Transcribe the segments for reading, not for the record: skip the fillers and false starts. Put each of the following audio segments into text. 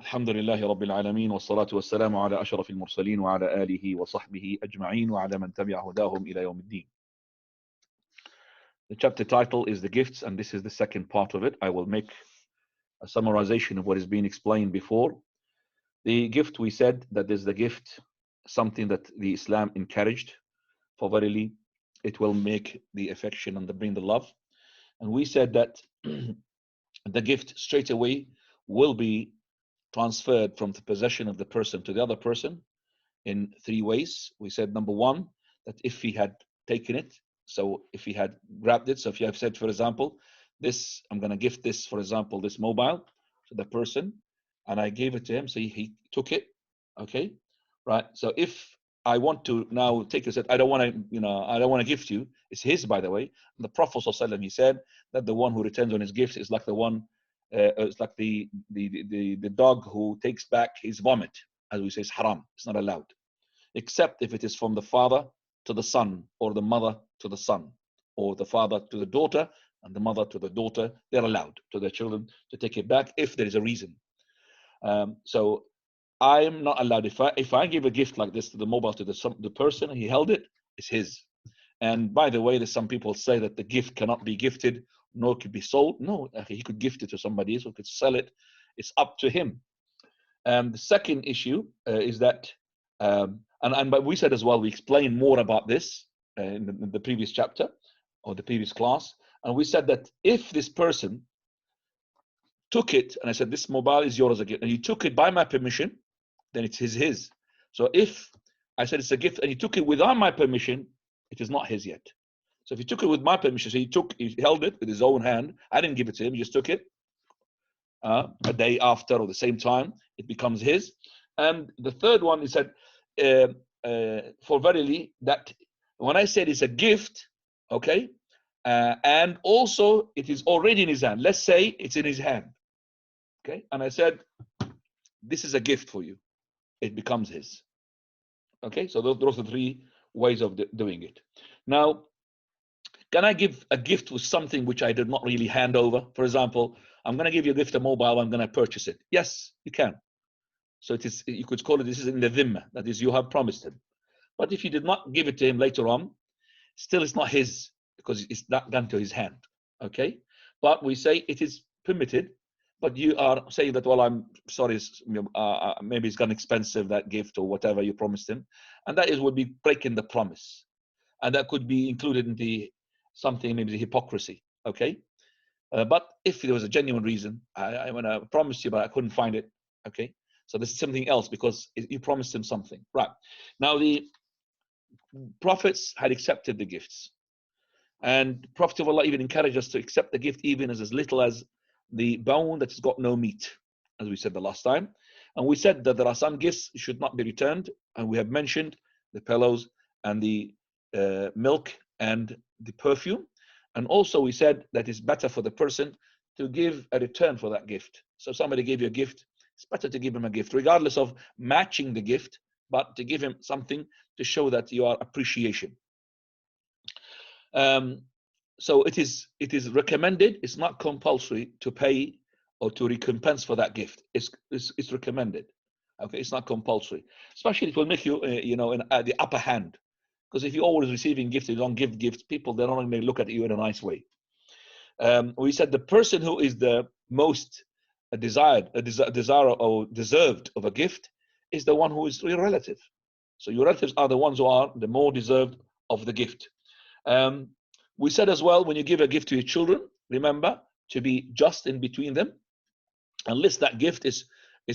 الحمد لله رب العالمين والصلاة والسلام على أشرف المرسلين وعلى آله وصحبه أجمعين وعلى من تبع هداهم إلى يوم الدين. The chapter title is the gifts, and this is the second part of it. I will make a summarization of what is being explained before. The gift, we said that is the gift, something that the Islam encouraged, for verily it will make the affection and bring the love. And we said that the gift straight away will be transferred from the possession of the person to the other person in three ways. We said number one, that if he had taken it, so if he had grabbed it, so if you have said, for example, this, I'm going to gift this, for example, this mobile to the person, and I gave it to him, so he took it, okay, right? So if I want to now take it, said, I don't want to, I don't want to gift you. It's his, by the way. And the Prophet ﷺ, he said that the one who returns on his gifts is like the one, it's like the dog who takes back his vomit, as we say, it's haram. It's not allowed, except if it is from the father to the son, or the mother to the son, or the father to the daughter, and the mother to the daughter. They're allowed to their children to take it back if there is a reason. So I'm not allowed. If I give a gift like this to the mobile to the person, he held it, it's his. And by the way, there's some people say that the gift cannot be gifted, nor could be sold. No, he could gift it to somebody else, or could sell it. It's up to him. The second issue is that, but we said as well, we explained more about this in the previous chapter or the previous class. And we said that if this person took it, and I said, this mobile is yours again, and he took it by my permission, then it is his. So if I said it's a gift and he took it without my permission, it is not his yet. So if he took it with my permission, so he held it with his own hand. I didn't give it to him, he just took it. A day after or the same time, it becomes his. And the third one is that for verily, that when I said it's a gift, okay, and also it is already in his hand. Let's say it's in his hand, okay, and I said, this is a gift for you. It becomes his. Okay, so those are the three ways of doing it. Now, can I give a gift with something which I did not really hand over? For example, I'm going to give you a gift, a mobile, I'm going to purchase it. Yes, you can. So it is, you could call it, this is in the dhimma, that is, you have promised him. But if you did not give it to him later on, still it's not his, because it's not gone to his hand. Okay, but we say it is permitted, but you are saying that, well, I'm sorry, maybe it's gone expensive, that gift, or whatever you promised him, and that would be breaking the promise, and that could be included in the something, maybe the hypocrisy. Okay, but if there was a genuine reason, I promised you, but I couldn't find it. Okay, so this is something else, because you promised him something, right? Now the prophets had accepted the gifts, and Prophet of Allah even encouraged us to accept the gift even as little as the bone that has got no meat, as we said the last time. And we said that there are some gifts should not be returned, and we have mentioned the pillows and the milk and the perfume. And also we said that it's better for the person to give a return for that gift. So somebody gave you a gift, it's better to give him a gift, regardless of matching the gift, but to give him something to show that you are appreciation. So it is recommended. It's not compulsory to pay or to recompense for that gift. It's recommended. Okay, it's not compulsory. Especially it will make you in the upper hand, because if you're always receiving gifts, you don't give gifts, people, they're not going to look at you in a nice way. We said the person who is the most desired or deserved of a gift is the one who is your relative. So your relatives are the ones who are the more deserved of the gift. We said as well, when you give a gift to your children, remember to be just in between them, unless that gift is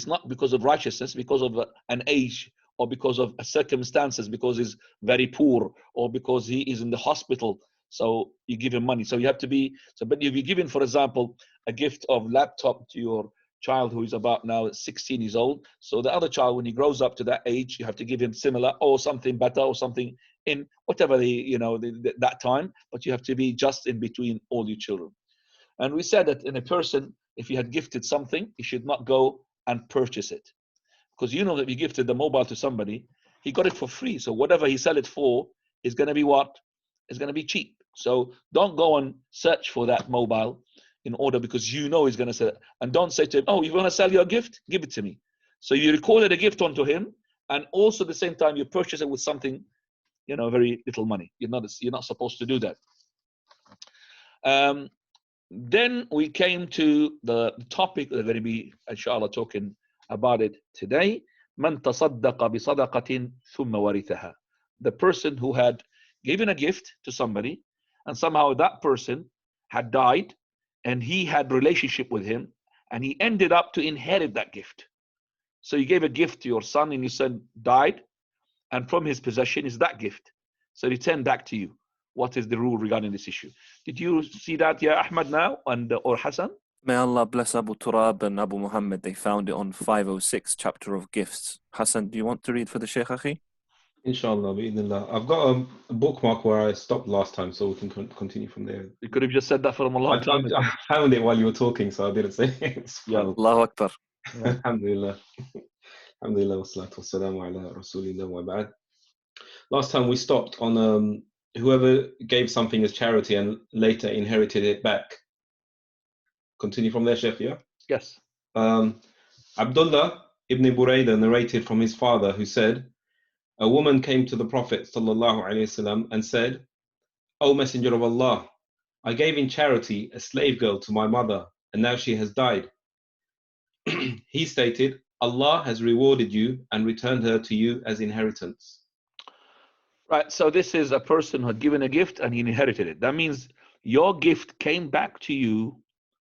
not because of righteousness, because of an age, or because of circumstances, because he's very poor, or because he is in the hospital, so you give him money. So you have to be, but if you're giving, for example, a gift of laptop to your child who is about now 16 years old, so the other child, when he grows up to that age, you have to give him similar or something better or something in whatever that time, but you have to be just in between all your children. And we said that in a person, if he had gifted something, he should not go and purchase it, because you know that if you gifted the mobile to somebody, he got it for free, so whatever he sell it for is going to be what? It's going to be cheap. So don't go and search for that mobile in order, because you know he's going to sell it. And don't say to him, oh, you want to sell your gift? Give it to me. So you recorded a gift onto him, and also at the same time you purchase it with something, you know, very little money. You're not supposed to do that. Then we came to the topic that we're going to be, inshallah, talking about it today. من تصدق بصدقة ثم ورثها. The person who had given a gift to somebody, and somehow that person had died, and he had relationship with him, and he ended up to inherit that gift. So you gave a gift to your son, and your son died, and from his possession is that gift. So return back to you. What is the rule regarding this issue? Did you see that, Ya Ahmad, now, and or Hassan? May Allah bless Abu Turab and Abu Muhammad. They found it on 506, Chapter of Gifts. Hassan, do you want to read for the Shaykh, Akhi? Inshallah, bi'idhnillah. I've got a bookmark where I stopped last time, so we can continue from there. You could have just said that from a long time ago. I found it while you were talking, so I didn't say it. Yeah. Allahu Akbar. Alhamdulillah. Alhamdulillah, wassalatu wassalamu ala rasulillah wa ba'd. Last time we stopped on whoever gave something as charity and later inherited it back. Continue from there, Sheikh, yeah? Yes. Abdullah ibn Burayda narrated from his father, who said, a woman came to the Prophet ﷺ and said, O Messenger of Allah, I gave in charity a slave girl to my mother, and now she has died. He stated, Allah has rewarded you and returned her to you as inheritance. Right, so this is a person who had given a gift and he inherited it. That means your gift came back to you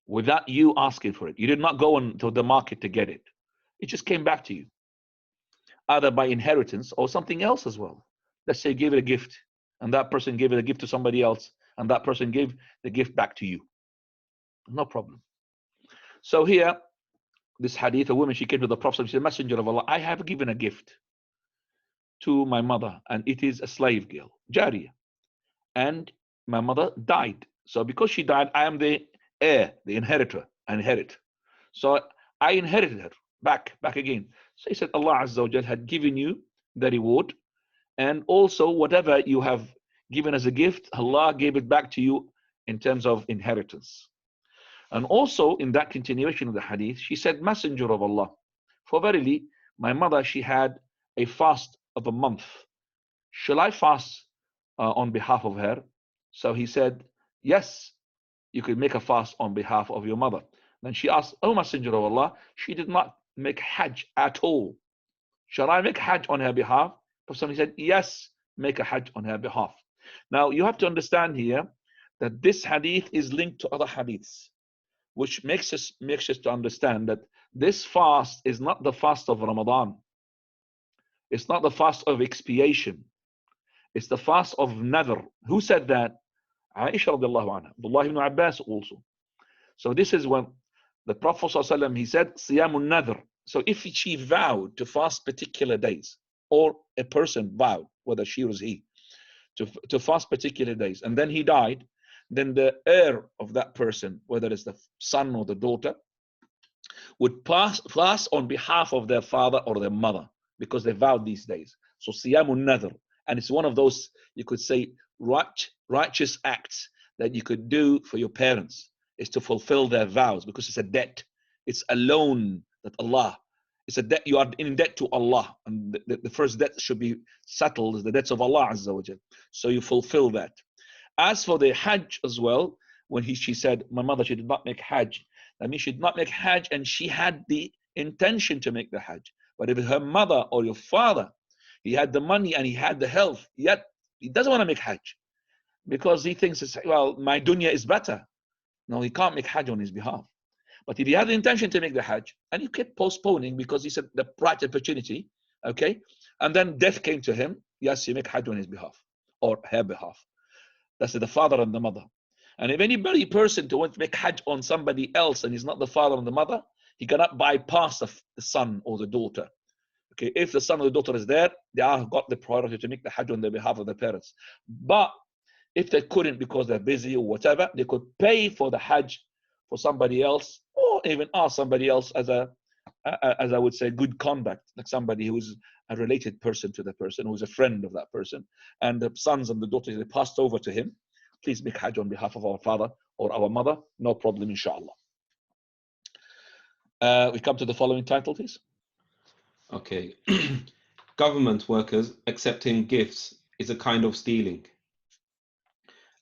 without you asking for it. You did not go into the market to get it. It just came back to you, either by inheritance or something else as well. Let's say you gave it a gift, and that person gave it a gift to somebody else, and that person gave the gift back to you. No problem. So here, this hadith, a woman, she came to the Prophet and said, Messenger of Allah, I have given a gift to my mother, and it is a slave girl, Jariyah. And my mother died. So because she died, I am the heir, the inheritor. I inherit. So I inherited her back again. So he said, Allah Azza wa Jal had given you the reward, and also whatever you have given as a gift, Allah gave it back to you in terms of inheritance. And also in that continuation of the hadith, she said, Messenger of Allah, for verily my mother, she had a fast of a month. Shall I fast on behalf of her? So he said, yes, you could make a fast on behalf of your mother. Then she asked, oh Messenger of Allah, she did not make Hajj at all. Shall I make Hajj on her behalf? Prophet said, yes, make a Hajj on her behalf. Now you have to understand here that this hadith is linked to other hadiths, which makes us to understand that this fast is not the fast of Ramadan. It's not the fast of expiation. It's the fast of nadhr. Who said that? Aisha radiallahu anha. Abdullah ibn Abbas also. So this is when the Prophet ﷺ, he said, Siyamun nadhr. So if she vowed to fast particular days, or a person vowed, whether she or he, to fast particular days, and then he died, then the heir of that person, whether it's the son or the daughter, would fast on behalf of their father or their mother, because they vowed these days. So siyamun nadhr, and it's one of those, you could say, righteous acts that you could do for your parents, is to fulfill their vows, because it's a debt. It's a loan that Allah, it's a debt, you are in debt to Allah, and the first debt should be settled, is the debts of Allah Azza wa Jal. So you fulfill that. As for the Hajj as well, when she said, my mother, she did not make Hajj, that means she did not make Hajj and she had the intention to make the Hajj. But if her mother or your father, he had the money and he had the health, yet he doesn't want to make Hajj because he thinks, well, my dunya is better. No, he can't make Hajj on his behalf. But if he had the intention to make the Hajj and he kept postponing because he said the right opportunity, okay, and then death came to him, yes, he make Hajj on his behalf or her behalf. That's the father and the mother. And if anybody person to want to make Hajj on somebody else and he's not the father and the mother, he cannot bypass the son or the daughter. Okay, if the son or the daughter is there, they have got the priority to make the Hajj on the behalf of the parents. But if they couldn't because they're busy or whatever, they could pay for the Hajj for somebody else, or even ask somebody else as I would say, good conduct, like somebody who is a related person to the person, who is a friend of that person, and the sons and the daughters, they passed over to him, please make Hajj on behalf of our father or our mother, no problem, inshallah. We come to the following title, please. Okay. Government workers accepting gifts is a kind of stealing.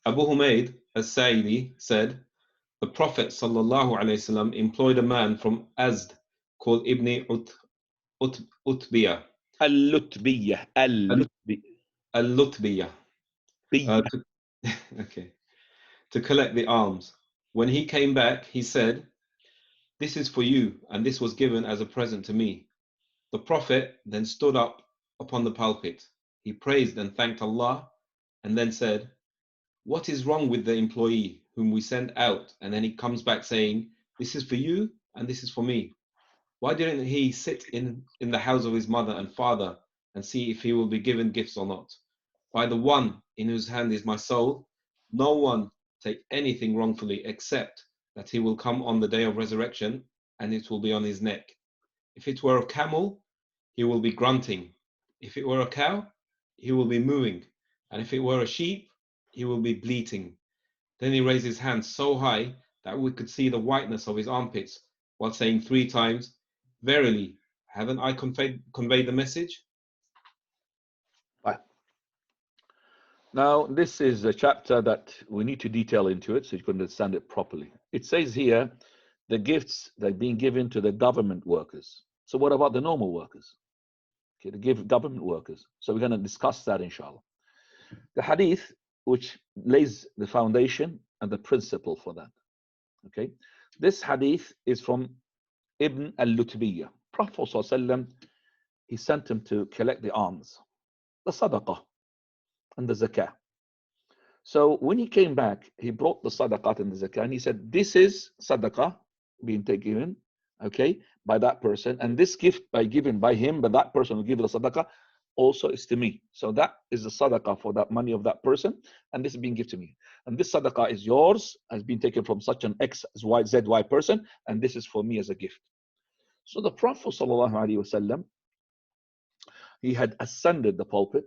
Abu Humayd as-Sa'idi said, the Prophet ﷺ employed a man from Azd called Ibn Utbiyah. Al-Lutbiyah. Al-Lutbiyah. Okay. To collect the alms. When he came back, he said, this is for you, and this was given as a present to me. The Prophet then stood up upon the pulpit. He praised and thanked Allah, and then said, what is wrong with the employee whom we send out, and then he comes back saying, this is for you, and this is for me? Why didn't he sit in the house of his mother and father and see if he will be given gifts or not? By the one in whose hand is my soul, no one take anything wrongfully except that he will come on the day of resurrection and it will be on his neck. If it were a camel, he will be grunting. If it were a cow, he will be mooing. And if it were a sheep, he will be bleating. Then he raised his hands so high that we could see the whiteness of his armpits, while saying 3 times, verily, haven't I conveyed the message? Right. Now, this is a chapter that we need to detail into it so you can understand it properly. It says here, the gifts that are being given to the government workers. So what about the normal workers? Okay, to give government workers. So we're going to discuss that, inshallah. The hadith, which lays the foundation and the principle for that. Okay, this hadith is from Ibn al-Lutbiyah. Prophet ﷺ, he sent him to collect the alms, the sadaqah and the zakah. So when he came back, he brought the sadaqah and the zakah, and he said, this is sadaqah being taken, okay, by that person, and this gift given by him, but that person will give the sadaqah also is to me. So that is the sadaqah for that money of that person, and this is being given to me. And this sadaqah is yours, has been taken from such an XYZY person, and this is for me as a gift. So the Prophet ﷺ, he had ascended the pulpit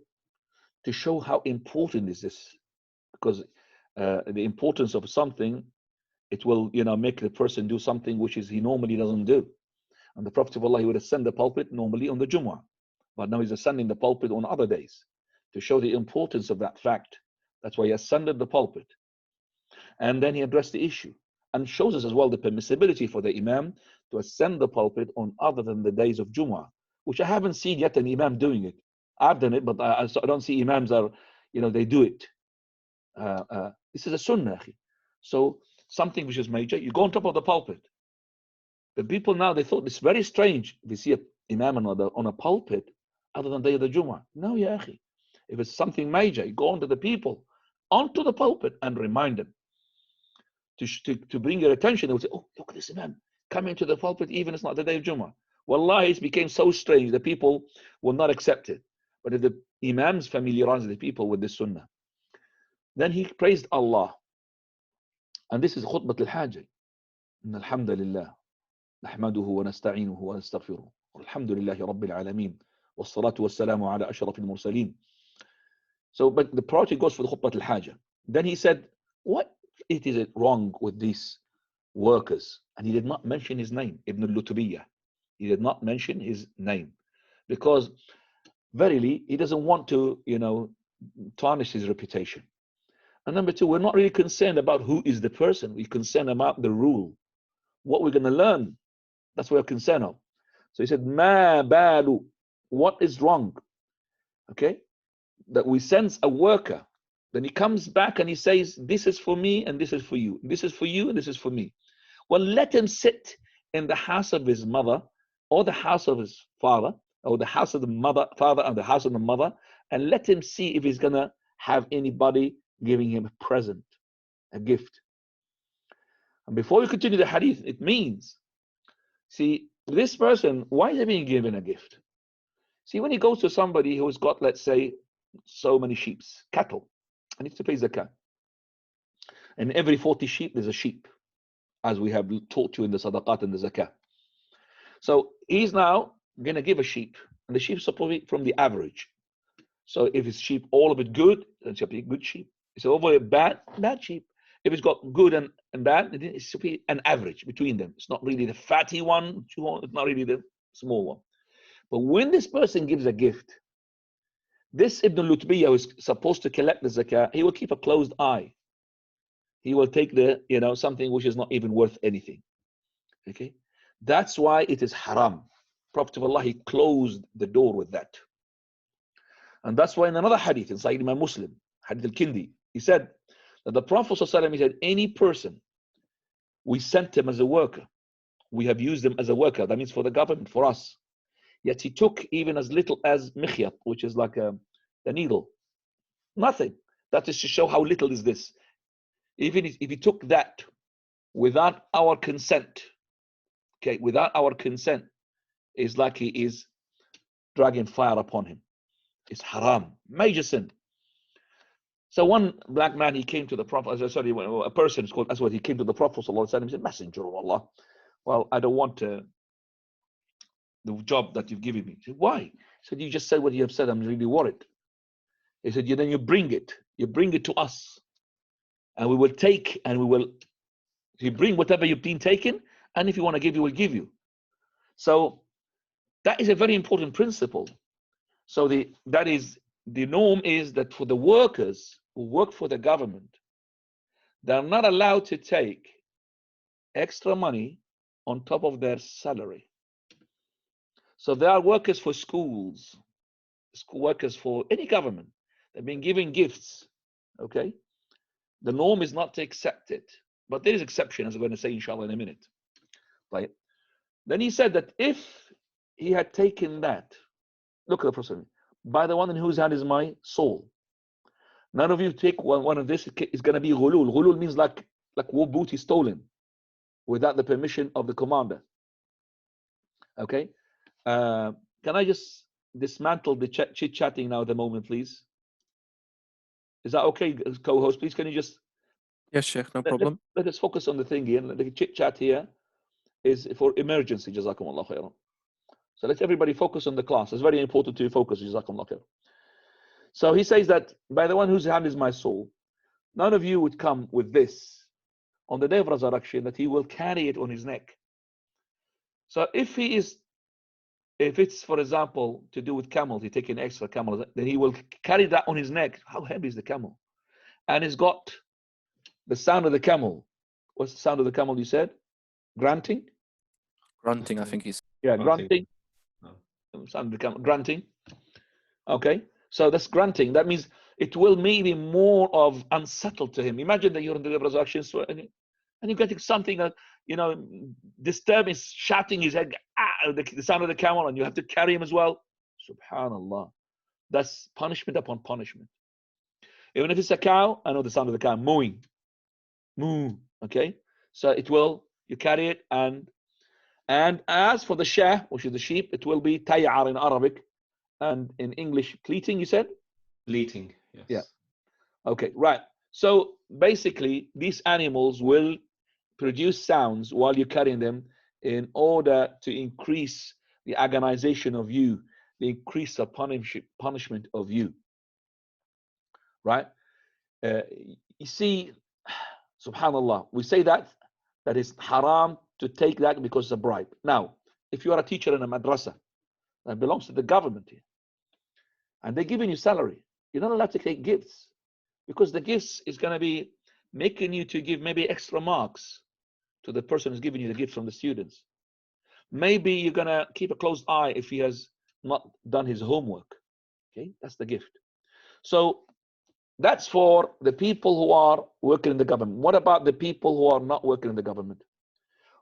to show how important is this, because the importance of something, it will, make the person do something which is he normally doesn't do. And the Prophet of Allah, he would ascend the pulpit normally on the Jumu'ah, but now he's ascending the pulpit on other days to show the importance of that fact. That's why he ascended the pulpit. And then he addressed the issue and shows us as well the permissibility for the Imam to ascend the pulpit on other than the days of Jumu'ah, which I haven't seen yet an Imam doing it. I've done it, but I don't see Imams are, they do it. This is a sunnah. So something which is major, you go on top of the pulpit. The people now, they thought it's very strange. They see an Imam on a pulpit other than the day of the Jumu'ah. No, ya akhi. If it's something major, you go onto the people, onto the pulpit and remind them to bring your attention. They will say, oh, look at this Imam coming to the pulpit, even it's not the day of Jumu'ah. Wallahi, it became so strange that people will not accept it. But if the Imams familiarize the people with the Sunnah, then he praised Allah. And this is khutbat al-hajj. Alhamdulillah. نحمده ونستعينه ونستغفره والحمد لله رب العالمين والصلاة والسلام على أشرف المرسلين. So, but the priority goes for the khutbat al-hajj. Then he said, what is it wrong with these workers? And he did not mention his name, Ibn al-Lutbiyah. He did not mention his name because verily he doesn't want to, tarnish his reputation. And number 2, we're not really concerned about who is the person. We're concerned about the rule, what we're going to learn. That's what we're concerned of. So he said, ma balu, what is wrong? Okay, that we send a worker, then he comes back and he says, this is for me and this is for you. This is for you and this is for me. Well, let him sit in the house of his mother or the house of his father, or the house of the father and the house of the mother, and let him see if he's going to have anybody giving him a present, a gift. And before we continue the hadith, it means, see, this person, why is he being given a gift? See, when he goes to somebody who's got, let's say, so many sheep, cattle, and needs to pay zakat. And every 40 sheep, there's a sheep, as we have taught you in the sadaqat and the zakah. So he's now going to give a sheep, and the sheep is supposed to be from the average. So if it's sheep, all of it good, then it's a good sheep. If it's over bad sheep. If it's got good and and that. It should be an average between them. It's not really the fatty one, it's not really the small one. But when this person gives a gift, this Ibn Lutbiyah who is supposed to collect the zakah, he will keep a closed eye. He will take the, something which is not even worth anything. Okay? That's why it is haram. Prophet of Allah, he closed the door with that. And that's why in another hadith, in Sahih Imam Muslim, Hadith al-Kindi, he said that the Prophet ﷺ, he said, any person, we sent him as a worker. We have used him as a worker. That means for the government, for us. Yet he took even as little as mikhyat, which is like a needle. Nothing. That is to show how little is this. Even if he took that without our consent, okay, without our consent, is like he is dragging fire upon him. It's haram, major sin. So one black man, he came to the Prophet, a person is called Aswad, he came to the Prophet ﷺ, he said, Messenger of Allah, well, I don't want the job that you've given me. He said, why? He said, you just said what you have said, I'm really worried. He said, then you bring it to us, and we will take, and you bring whatever you've been taken, and if you want to give, we will give you. So that is a very important principle. So the norm is that for the workers who work for the government, they're not allowed to take extra money on top of their salary. So there are workers for schools, school workers for any government. They've been given gifts, okay? The norm is not to accept it, but there is exception, as I'm going to say inshallah in a minute. Right? Then he said that if he had taken that, look at the Prophet, by the one in whose hand is my soul. None of you take one of this, is going to be ghulul. Ghulul means like war booty stolen without the permission of the commander. Okay? Can I just dismantle the chit-chatting now at the moment, please? Is that okay, co-host? Please, can you just... Yes, Sheikh, no problem. Let us focus on the thing here. The chit-chat here is for emergency, jazakumullah khairan. So let everybody focus on the class. It's very important to focus, jazakumullah khairan. So he says that by the one whose hand is my soul, none of you would come with this on the day of resurrection, that he will carry it on his neck. So if it's, for example, to do with camels, he taking extra camels, then he will carry that on his neck. How heavy is the camel? And it's got the sound of the camel. What's the sound of the camel, you said? Grunting? Grunting, I think he's... Yeah, grunting. Sound of the camel. Grunting. Okay. So that's grunting. That means it will maybe more of unsettled to him. Imagine that you're in the resurrection and you're getting something that, disturbing, shouting his head, the sound of the camel, and you have to carry him as well. Subhanallah. That's punishment upon punishment. Even if it's a cow, I know the sound of the cow, mooing. Moo. Okay? So you carry it, and as for the shah, which is the sheep, it will be tay'ar in Arabic, and in English, bleating, you said? Bleating, yes. Yeah. Okay, right. So basically, these animals will produce sounds while you're carrying them in order to increase the agonization of you, the increase the punishment of you. Right? You see, subhanallah, we say that is haram to take that because it's a bribe. Now, if you are a teacher in a madrasa, that belongs to the government here, and they're giving you salary, you're not allowed to take gifts, because the gifts is going to be making you to give maybe extra marks to the person who's giving you the gift from the students. Maybe you're going to keep a close eye if he has not done his homework. Okay, that's the gift. So that's for the people who are working in the government. What about the people who are not working in the government?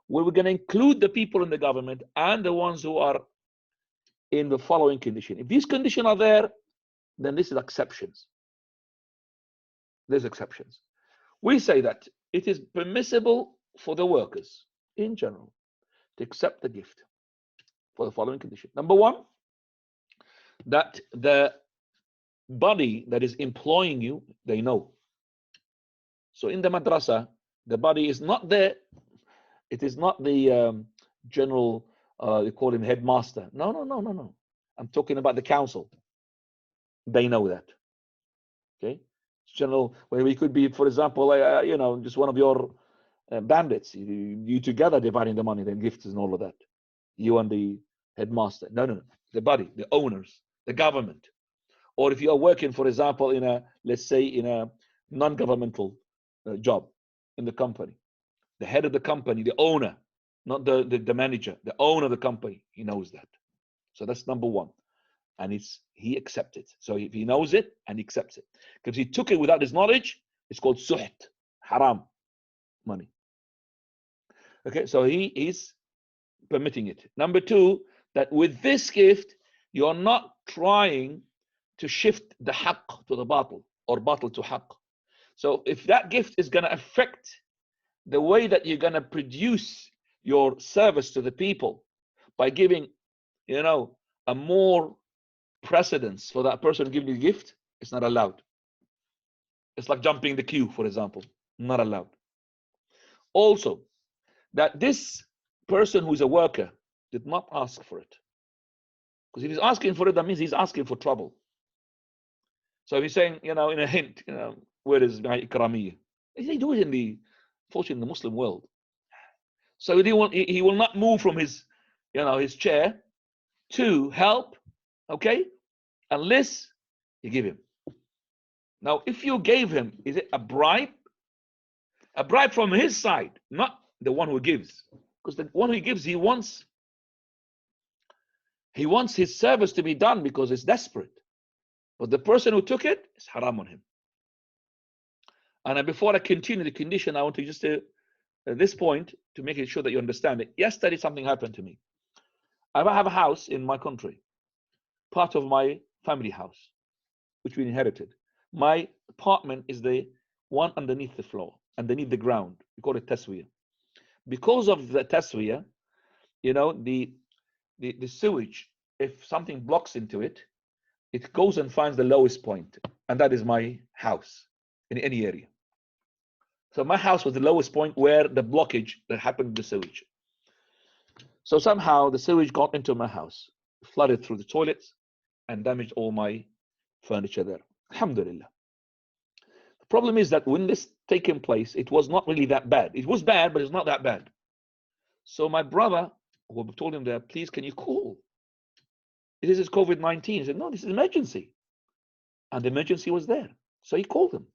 Well, we're going to include the people in the government and the ones who are in the following condition. If these conditions are there, then this is exceptions. There's exceptions. We say that it is permissible for the workers in general to accept the gift for the following condition. Number one, that the body that is employing you, they know. So in the madrasa, the body is not there. It is not the general, they call him headmaster. No. I'm talking about the council. They know that. Okay? General, where we could be, for example, just one of your bandits. You together dividing the money, the gifts and all of that. You and the headmaster. No. The body, the owners, the government. Or if you are working, for example, in a, let's say, in a non-governmental job in the company, the head of the company, the owner, not the manager, the owner of the company, he knows that. So that's number one. And he accepts it. So if he knows it and he accepts it. Because he took it without his knowledge, it's called suht, haram, money. Okay, so he is permitting it. Number two, that with this gift, you're not trying to shift the haqq to the batil or batil to haqq. So if that gift is going to affect the way that you're going to produce your service to the people by giving, a more precedence for that person giving you the gift, it's not allowed. It's like jumping the queue, for example, not allowed. Also, that this person who's a worker did not ask for it. Because if he's asking for it, that means he's asking for trouble. So if he's saying, in a hint, where is my ikramiyya? They do it unfortunately, in the Muslim world. So he will not move from his chair to help, okay, unless you give him. Now, if you gave him, is it a bribe? A bribe from his side, not the one who gives. Because the one who gives, he wants his service to be done because it's desperate. But the person who took it, it's haram on him. And before I continue the condition, I want to just at this point to make it sure that you understand it. Yesterday, something happened to me. I have a house in my country, part of my family house, which we inherited. My apartment is the one underneath the floor, underneath the ground. We call it taswiyah. Because of the taswiyah, the sewage, if something blocks into it, it goes and finds the lowest point, and that is my house in any area. So my house was the lowest point where the blockage that happened to the sewage. So somehow the sewage got into my house, flooded through the toilets, and damaged all my furniture there. Alhamdulillah. The problem is that when this taken place, it was not really that bad. It was bad, but it's not that bad. So my brother, who told him there, please, can you call? This is COVID-19. He said, no, this is emergency. And the emergency was there. So he called them.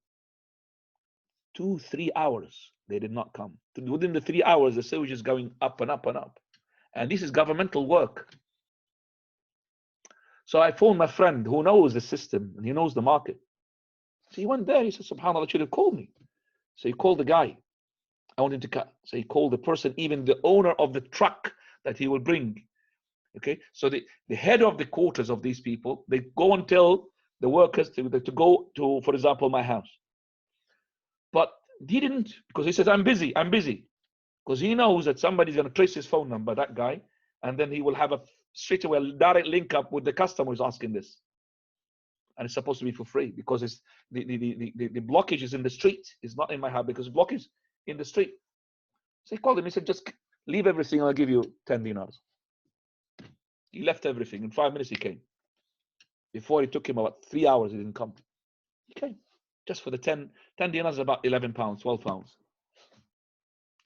2-3 hours, they did not come. Within the 3 hours, the sewage is going up and up and up. And this is governmental work. So I phoned my friend who knows the system and he knows the market. So he went there. He said, SubhanAllah, should have called me. So he called the guy. I want him to cut. So he called the person, even the owner of the truck that he will bring. Okay. So the head of the quarters of these people, they go and tell the workers to go to, for example, my house. But he didn't, because he says, I'm busy. Because he knows that somebody's going to trace his phone number, that guy, and then he will have a straight away direct link up with the customer who's asking this. And it's supposed to be for free because it's the blockage is in the street. It's not in my house because the blockage is in the street. So he called him. He said, just leave everything and I'll give you 10 dinars. He left everything. In 5 minutes he came. Before it took him about 3 hours, he didn't come. He came. Just for the 10 dinars, about 11 pounds, 12 pounds.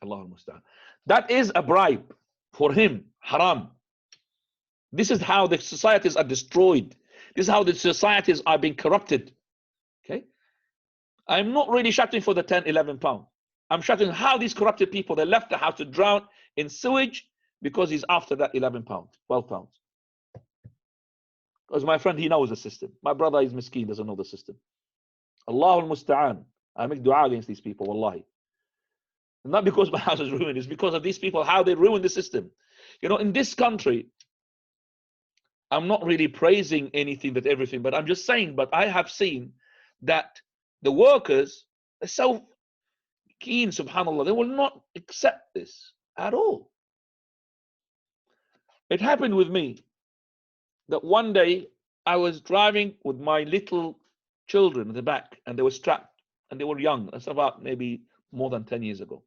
Allahu musta'an. That is a bribe for him, haram. This is how the societies are destroyed. This is how the societies are being corrupted. Okay? I'm not really shouting for the 10, 11 pounds. I'm shouting how these corrupted people, they left the house to drown in sewage because he's after that 11 pounds, 12 pounds. Because my friend, he knows the system. My brother is miskeen, doesn't know the system. Allahul musta'an. I make dua against these people, wallahi. Not because my house is ruined, it's because of these people, how they ruin the system. In this country, I'm not really praising anything but everything, but I'm just saying, but I have seen that the workers are so keen, subhanAllah, they will not accept this at all. It happened with me that one day I was driving with my little children in the back and they were strapped and they were young. That's about maybe more than 10 years ago.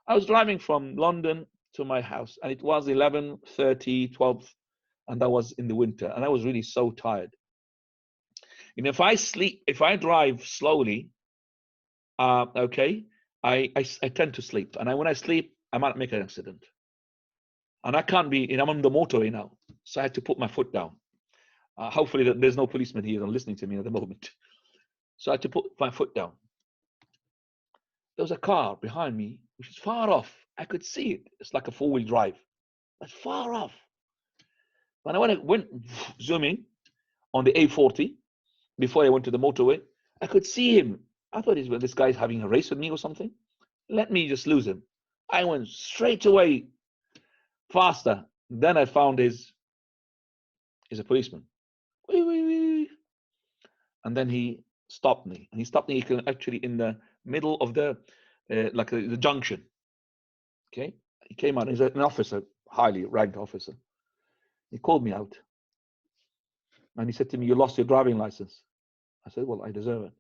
I was driving from London to my house and it was 11:30, 12, and that was in the winter and I was really so tired. And if I drive slowly, okay, I tend to sleep, and when I sleep, I might make an accident. And I can't be, I'm on the motorway now, so I had to put my foot down. Hopefully there's no policeman here listening to me at the moment. So I had to put my foot down. There was a car behind me, which is far off. I could see it. It's like a four-wheel drive. That's far off. But when I went zooming on the A40, before I went to the motorway, I could see him. I thought this guy's having a race with me or something. Let me just lose him. I went straight away, faster. Then I found he's a policeman. And then he stopped me. And he stopped me actually in the middle of the junction. Okay, he came out. He's an officer, highly ranked officer. He called me out, and he said to me, "You lost your driving license." I said, "Well, I deserve it."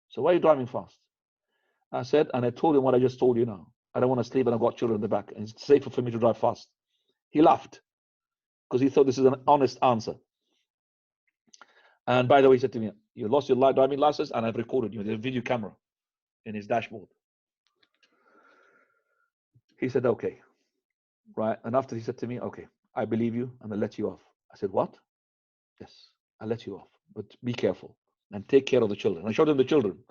So why are you driving fast? I said, and I told him what I just told you now. I don't want to sleep, and I've got children in the back, and it's safer for me to drive fast. He laughed because he thought this is an honest answer. And by the way, he said to me, "You lost your driving license, and I've recorded you. There's a video camera in his dashboard." He said, "Okay." Right. And after he said to me, "Okay, I believe you, and I'll let you off." I said, "What?" "Yes, I'll let you off, but be careful and take care of the children." I showed him the children.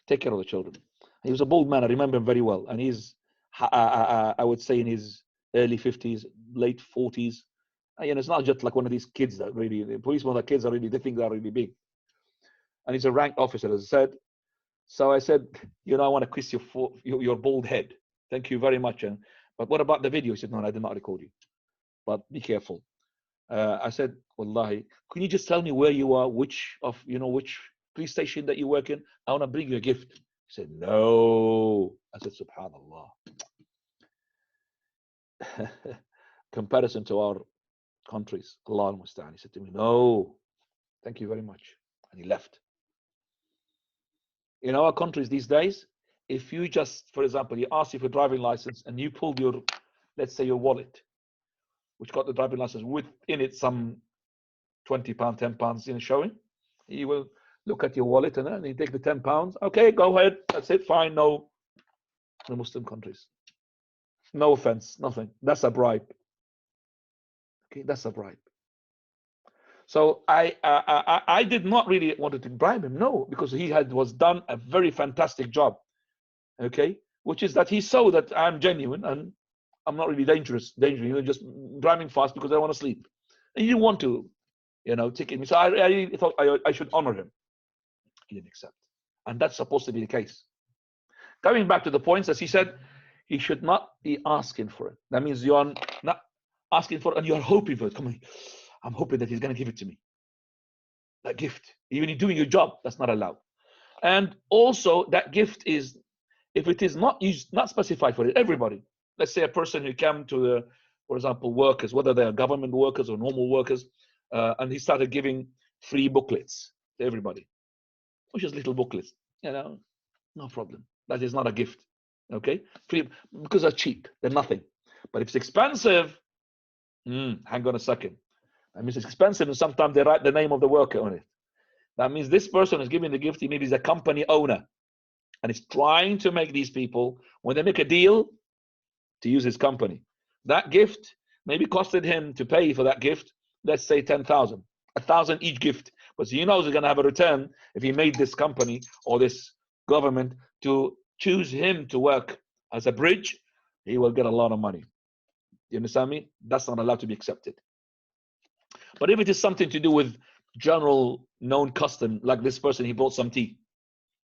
Take care of the children. He was a bold man. I remember him very well. And he's, I would say, in his early 50s, late 40s. It's not just like one of these kids that really, the policemen, the kids are really, they think they're really big. And he's a ranked officer, as I said. So I said, I want to kiss your bald head. Thank you very much. But what about the video? He said, "No, I did not record you. But be careful." I said, "Wallahi, can you just tell me where you are, which police station that you work in? I want to bring you a gift." He said, "No." I said, "Subhanallah." Comparison to our countries, Allah al-Musta'an. He said to me, "No, thank you very much." And he left. In our countries these days, if you just, for example, you ask you for a driving license and you pulled your, let's say your wallet, which got the driving license within it some £20, £10 showing, he will look at your wallet and then he take the £10. "Okay, go ahead. That's it. Fine." No. In Muslim countries, no offense, nothing. That's a bribe. Okay, that's a bribe. So I did not really wanted to bribe him, no, because he was done a very fantastic job. Okay, which is that he saw that I'm genuine and I'm not really dangerous, just driving fast because I want to sleep. And he didn't want to, ticket me. So I thought I should honor him. He didn't accept. And that's supposed to be the case. Coming back to the points, as he said, he should not be asking for it. That means you're not asking for it and you're hoping for it. Come on, I'm hoping that he's going to give it to me. That gift. Even you're doing your job, that's not allowed. And also, that gift is, if it is not specified for it, everybody. Let's say a person who came to for example, workers, whether they are government workers or normal workers, and he started giving free booklets to everybody, which is little booklets, no problem. That is not a gift, okay? Free, because they're cheap, they're nothing. But if it's expensive, hang on a second. That means it's expensive, and sometimes they write the name of the worker on it. That means this person is giving the gift, he maybe is a company owner, and is trying to make these people, when they make a deal, to use his company. That gift maybe costed him to pay for that gift, let's say 10,000, 1,000 each gift. But he knows he's going to have a return if he made this company or this government to choose him to work as a bridge, he will get a lot of money. You understand me? That's not allowed to be accepted. But if it is something to do with general known custom, like this person, he bought some tea,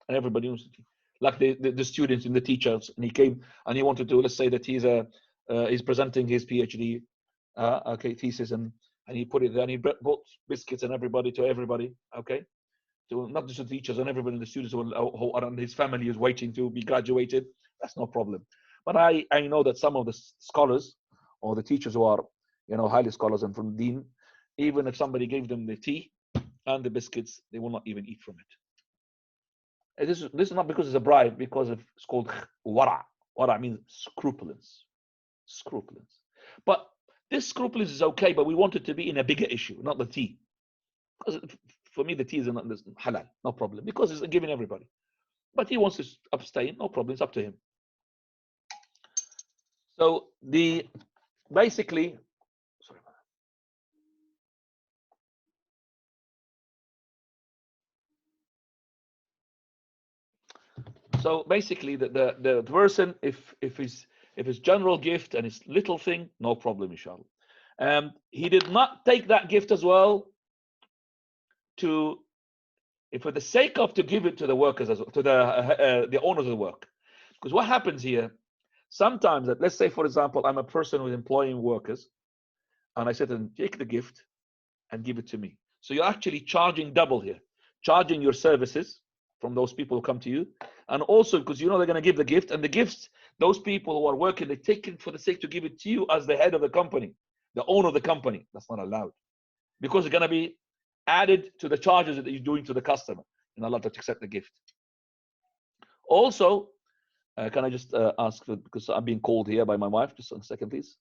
and everybody knows the tea. Like the students and the teachers, and he came and he wanted to, let's say that he's presenting his PhD thesis, and he put it there, and he bought biscuits and to everybody, okay, to not just the teachers and everybody, the students who are, and his family is waiting to be graduated. That's no problem. But I know that some of the scholars or the teachers who are highly scholars and from Deen, even if somebody gave them the tea and the biscuits, they will not even eat from it. This is not because it's a bribe, because it's called wara. Wara means scrupulence. Scrupulence. But this scrupulence is okay, but we want it to be in a bigger issue, not the tea. Because for me, the tea is not halal, no problem, because it's given everybody. But he wants to abstain, no problem, it's up to him. So basically, sorry about that. So basically, the person, if it's general gift and it's little thing, no problem, inshallah. He did not take that gift as well if for the sake of to give it to the workers as well, to the owners of the work. Because what happens here, sometimes that, let's say for example, I'm a person who's employing workers, and I said to them, take the gift and give it to me. So you're actually charging double here, charging your services from those people who come to you, and also because you know they're going to give the gift, and the gifts, those people who are working, they take it for the sake to give it to you as the head of the company, the owner of the company. That's not allowed, because it's going to be added to the charges that you're doing to the customer, and Allah to accept the gift. Also, can I just ask, because I'm being called here by my wife, just a second, please.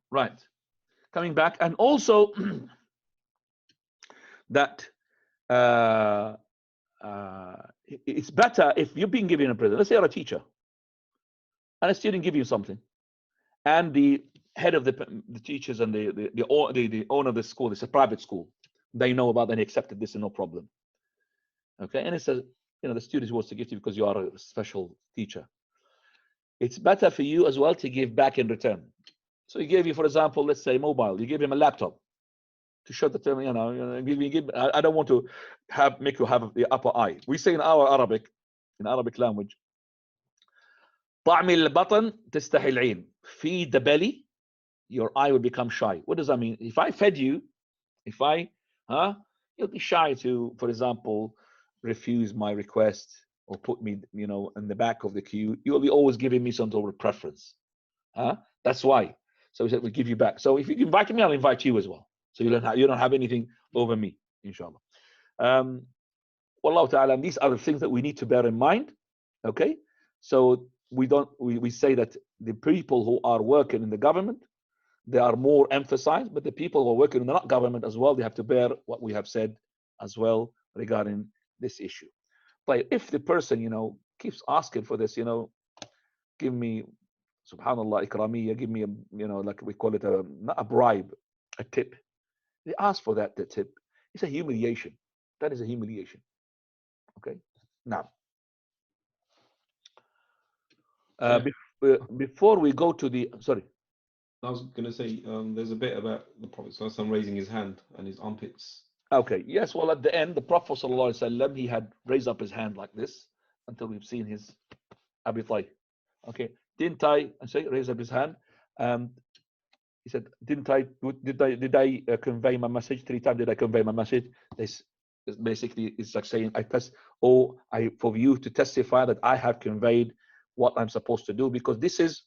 Right. Coming back, and also that it's better if you're being given a present. Let's say you're a teacher, and a student give you something, and the head of the teachers and the owner of the school, it's a private school, they know about that, and they accepted this and no problem. Okay, and it says, you know, the student wants to give you because you are a special teacher. It's better for you as well to give back in return. So he gave you, for example, let's say mobile. You give him a laptop to show the term, I don't want to make you have the upper eye. We say in Arabic language, طعم البطن تستحي العين. Feed the belly, your eye will become shy. What does that mean? If I fed you, you'll be shy to, for example, refuse my request or put me, in the back of the queue. You'll be always giving me some sort of preference. That's why. So he said, we'll give you back. So if you invite me, I'll invite you as well. So you don't have anything over me, inshallah. Wallahu ta'ala, these are the things that we need to bear in mind. Okay? So we say that the people who are working in the government, they are more emphasized, but the people who are working in the not government as well, they have to bear what we have said as well regarding this issue. But if the person, keeps asking for this, give me, subhanallah, ikramiyya, give me like we call it not a bribe, a tip. They ask for that tip. It's a humiliation. That is a humiliation. Okay. Now, before we go to the I was going to say, there's a bit about the Prophet ﷺ raising his hand and his armpits. Okay. Yes. Well, at the end, the Prophet ﷺ, he had raised up his hand like this until we've seen his abithai. Okay. Didn't I say raise up his hand? He said, did I convey my message 3 times? Did I convey my message? This is basically, it's like saying, for you to testify that I have conveyed what I'm supposed to do, because this is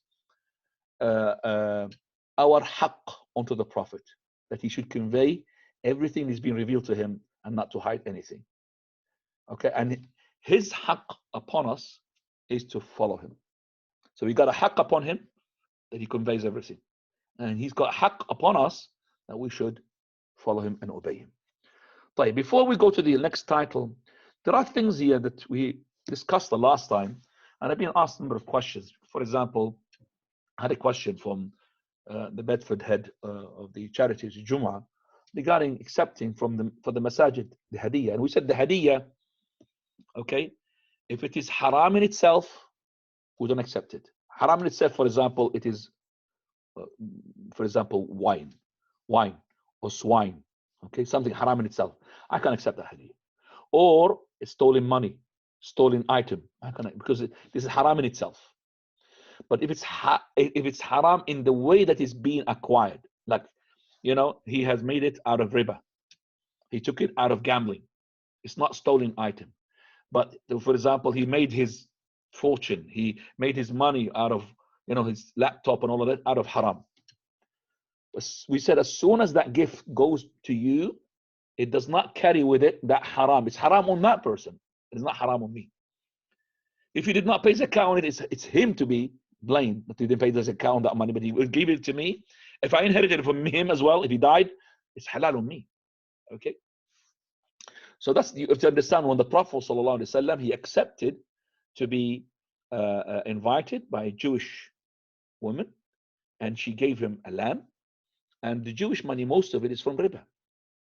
our haqq onto the Prophet, that he should convey everything that's been revealed to him and not to hide anything. Okay, and his haqq upon us is to follow him. So we got a haqq upon him that he conveys everything, and he's got a haqq upon us that we should follow him and obey him. But before we go to the next title, there are things here that we discussed the last time, and I've been asked a number of questions. For example, I had a question from the Bedford head of the charities Jum'ah regarding accepting for the masajid the hadiyah, and we said the hadiyah, okay, if it is haram in itself, we don't accept it. Haram in itself, for example, it is, for example, wine or swine, okay, something haram in itself. I can't accept that hadiyah. Or stolen money, stolen item, I can't, because this is haram in itself. But if it's haram in the way that is being acquired, like, he has made it out of riba, he took it out of gambling, it's not stolen item. But for example, he made his fortune, he made his money out of his laptop and all of that out of haram. We said as soon as that gift goes to you, it does not carry with it that haram. It's haram on that person. It's not haram on me. If you did not pay zakah on it, it's him to be blamed that he didn't pay the zakah on that money, but he will give it to me. If I inherited it from him as well, if he died, it's halal on me. Okay. So that's, you have to understand, when the Prophet ﷺ, he accepted to be invited by a Jewish woman, and she gave him a lamb, and the Jewish money, most of it is from riba.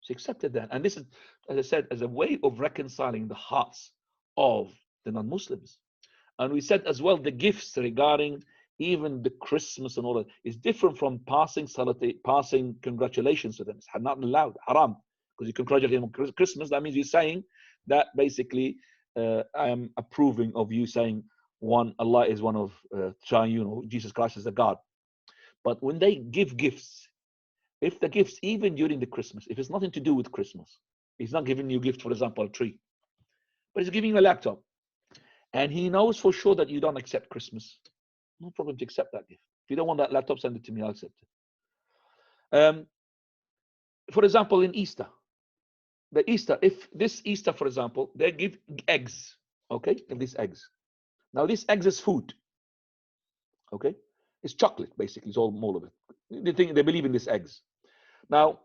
She accepted that, and this is, as I said, as a way of reconciling the hearts of the non-Muslims. And we said as well, the gifts regarding even the Christmas and all that is different from passing congratulations to them. It's not allowed, haram, because you congratulate him on Christmas. That means you're saying that basically I am approving of you saying Allah is one of triune, Jesus Christ is a God. But when they give gifts, if the gifts, even during the Christmas, if it's nothing to do with Christmas, he's not giving you a gift, for example, a tree, but he's giving you a laptop, and he knows for sure that you don't accept Christmas, no problem to accept that gift. If you don't want that laptop, send it to me, I'll accept it. For example, in Easter, if this Easter, for example, they give eggs, okay, and these eggs. Now, these eggs is food, okay? It's chocolate, basically, it's all of it. They believe in these eggs. Now,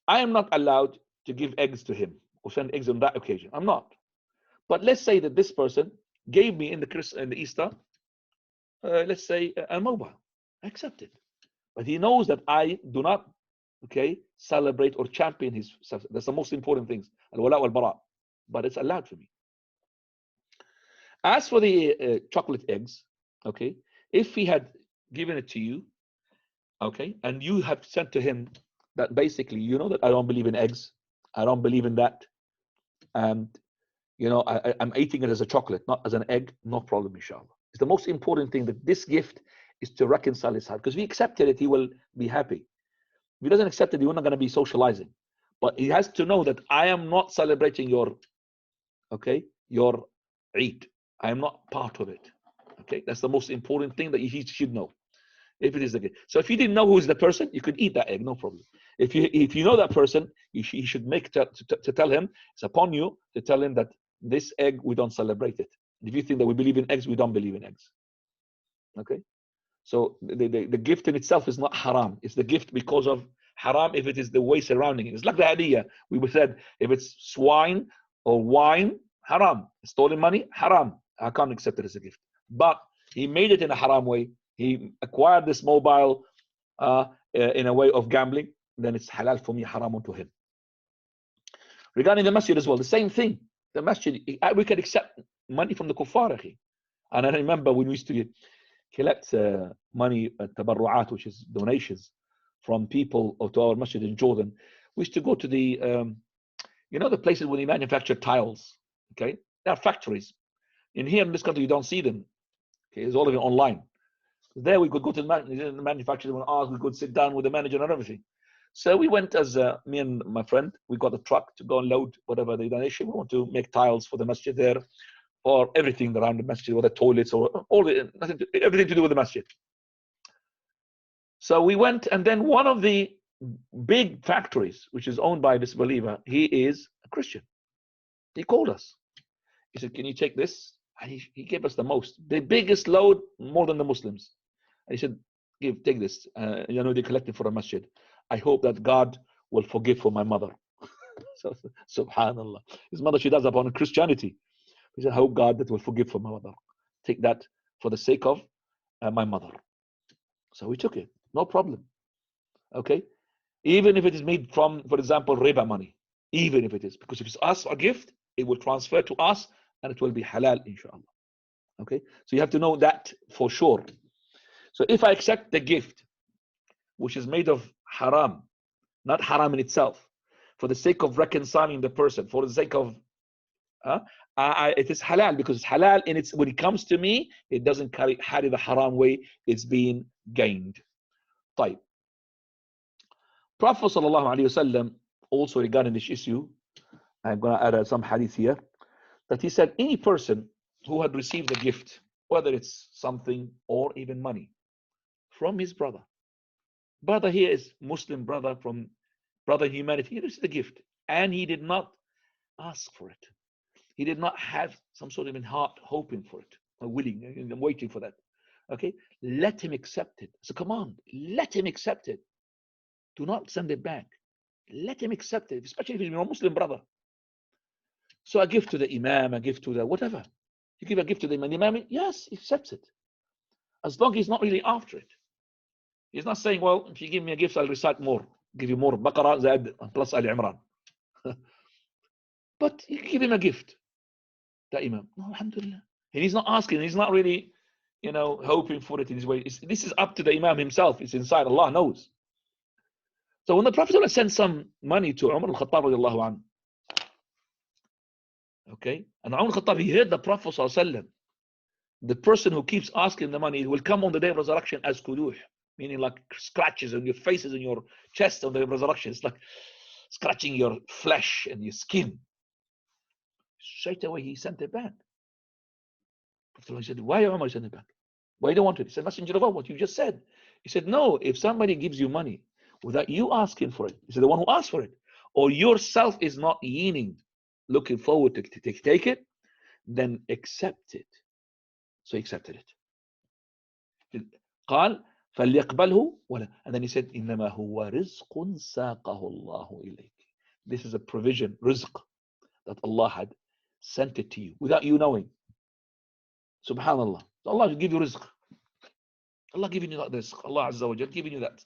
I am not allowed to give eggs to him or send eggs on that occasion. I'm not. But let's say that this person gave me in the Easter, let's say a mobile. I accept it. But he knows that I do not, okay, celebrate or champion his. That's the most important things. Al-wala wal-bara. But it's allowed for me. As for the chocolate eggs, okay, if he had given it to you, okay, and you have said to him that basically, you know that I don't believe in eggs, I don't believe in that, and you know I'm eating it as a chocolate, not as an egg, no problem, inshallah. It's the most important thing, that this gift is to reconcile his heart, because if he accepted it, he will be happy. If he doesn't accept it, he's not going to be socializing. But he has to know that I am not celebrating your, okay, your Eid. I am not part of it. Okay, that's the most important thing that he should know. If it is the gift. So if you didn't know who is the person, you could eat that egg, no problem. If you know that person, you should make to tell him, it's upon you to tell him that this egg, we don't celebrate it. If you think that we believe in eggs, we don't believe in eggs. Okay, so the gift in itself is not haram. It's the gift because of haram if it is the way surrounding it. It's like the hadiyah. We said if it's swine or wine, haram. Stolen money, haram. I can't accept it as a gift. But he made it in a haram way. He acquired this mobile in a way of gambling, then it's halal for me, haram to him. Regarding the masjid as well, the same thing. The masjid, we can accept money from the kuffar. And I remember when we used to collect money at tabarru'at, which is donations from people to our masjid in Jordan, we used to go to the, you know, the places where they manufacture tiles. Okay, there are factories. In here in this country, you don't see them. Okay, it's all of it online. There we could go to the manufacturer and ask, we could sit down with the manager and everything. So we went as me and my friend, we got a truck to go and load whatever the donation. We want to make tiles for the masjid there, or everything around the masjid, or the toilets, or everything to do with the masjid. So we went, and then one of the big factories, which is owned by this believer, he is a Christian. He called us. He said, can you take this? And he gave us the biggest load, more than the Muslims. And he said, take this. You know, they collected for a masjid. I hope that God will forgive for my mother. So, subhanallah. His mother, she does upon Christianity. He said, I hope God that will forgive for my mother. Take that for the sake of my mother. So we took it. No problem. Okay? Even if it is made from, for example, riba money. Even if it is. Because if it's us a gift, it will transfer to us and it will be halal, inshallah. Okay? So you have to know that for sure. So if I accept the gift, which is made of haram, not haram in itself, for the sake of reconciling the person, for the sake of, it is halal, because it's halal in its, when it comes to me, it doesn't carry the haram way, it's being gained. طيب. Prophet ﷺ also regarding this issue, I'm going to add some hadith here, that he said any person who had received a gift, whether it's something or even money, from his brother, Brother here is Muslim brother from brother humanity. This is the gift. And he did not ask for it. He did not have some sort of in heart hoping for it, or willing, and waiting for that. Okay? Let him accept it. It's a command. Let him accept it. Do not send it back. Let him accept it, especially if he's a Muslim brother. So a gift to the Imam, a gift to the whatever. You give a gift to the Imam, yes, he accepts it. As long as he's not really after it. He's not saying, well, if you give me a gift, I'll recite more. Give you more Baqarah, Zaid, plus Ali Imran. But you give him a gift. The Imam. No, alhamdulillah. And he's not asking, he's not really, hoping for it in his way. This is up to the Imam himself. It's inside. Allah knows. So when the Prophet sent some money to Umar al-Khattab radiallahu anhu, okay, and Umar al-Khattab, he heard the Prophet sallallahu, the person who keeps asking the money will come on the day of resurrection as kuduh, meaning like scratches on your faces and your chest on the day of resurrection. It's like scratching your flesh and your skin. Straight away he sent it back. Prophet said, why Umar sent it back? Why you don't want it? He said, Messenger of Allah, what you just said. He said, no, if somebody gives you money without you asking for it, he said, the one who asked for it, or yourself is not yearning, looking forward to take it, then accept it. So he accepted it. قال فليقبله ولا. And then he said, إنما هو رزق ساقه الله إليك. This is a provision, rizq, that Allah had sent it to you without you knowing. Subhanallah. Allah will give you rizq. Allah giving you that rizq. Allah Azza wa Jal giving you that.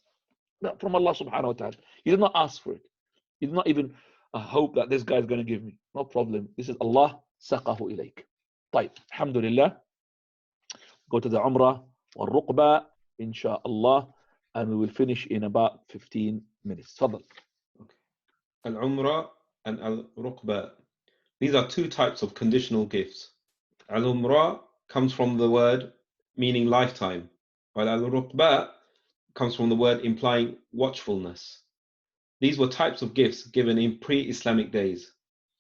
From Allah subhanahu wa ta'ala. You did not ask for it. You did not even hope that this guy is going to give me. No problem. This is Allah saqahu ilayk. طيب. Alhamdulillah. Go to the Umrah or Ruqba, inshallah, and we will finish in about 15 minutes. Fadal. Okay. Al-Umrah and Al-Ruqba. These are two types of conditional gifts. Al-Umrah comes from the word meaning lifetime, while Al-Ruqba comes from the word implying watchfulness. These were types of gifts given in pre-Islamic days.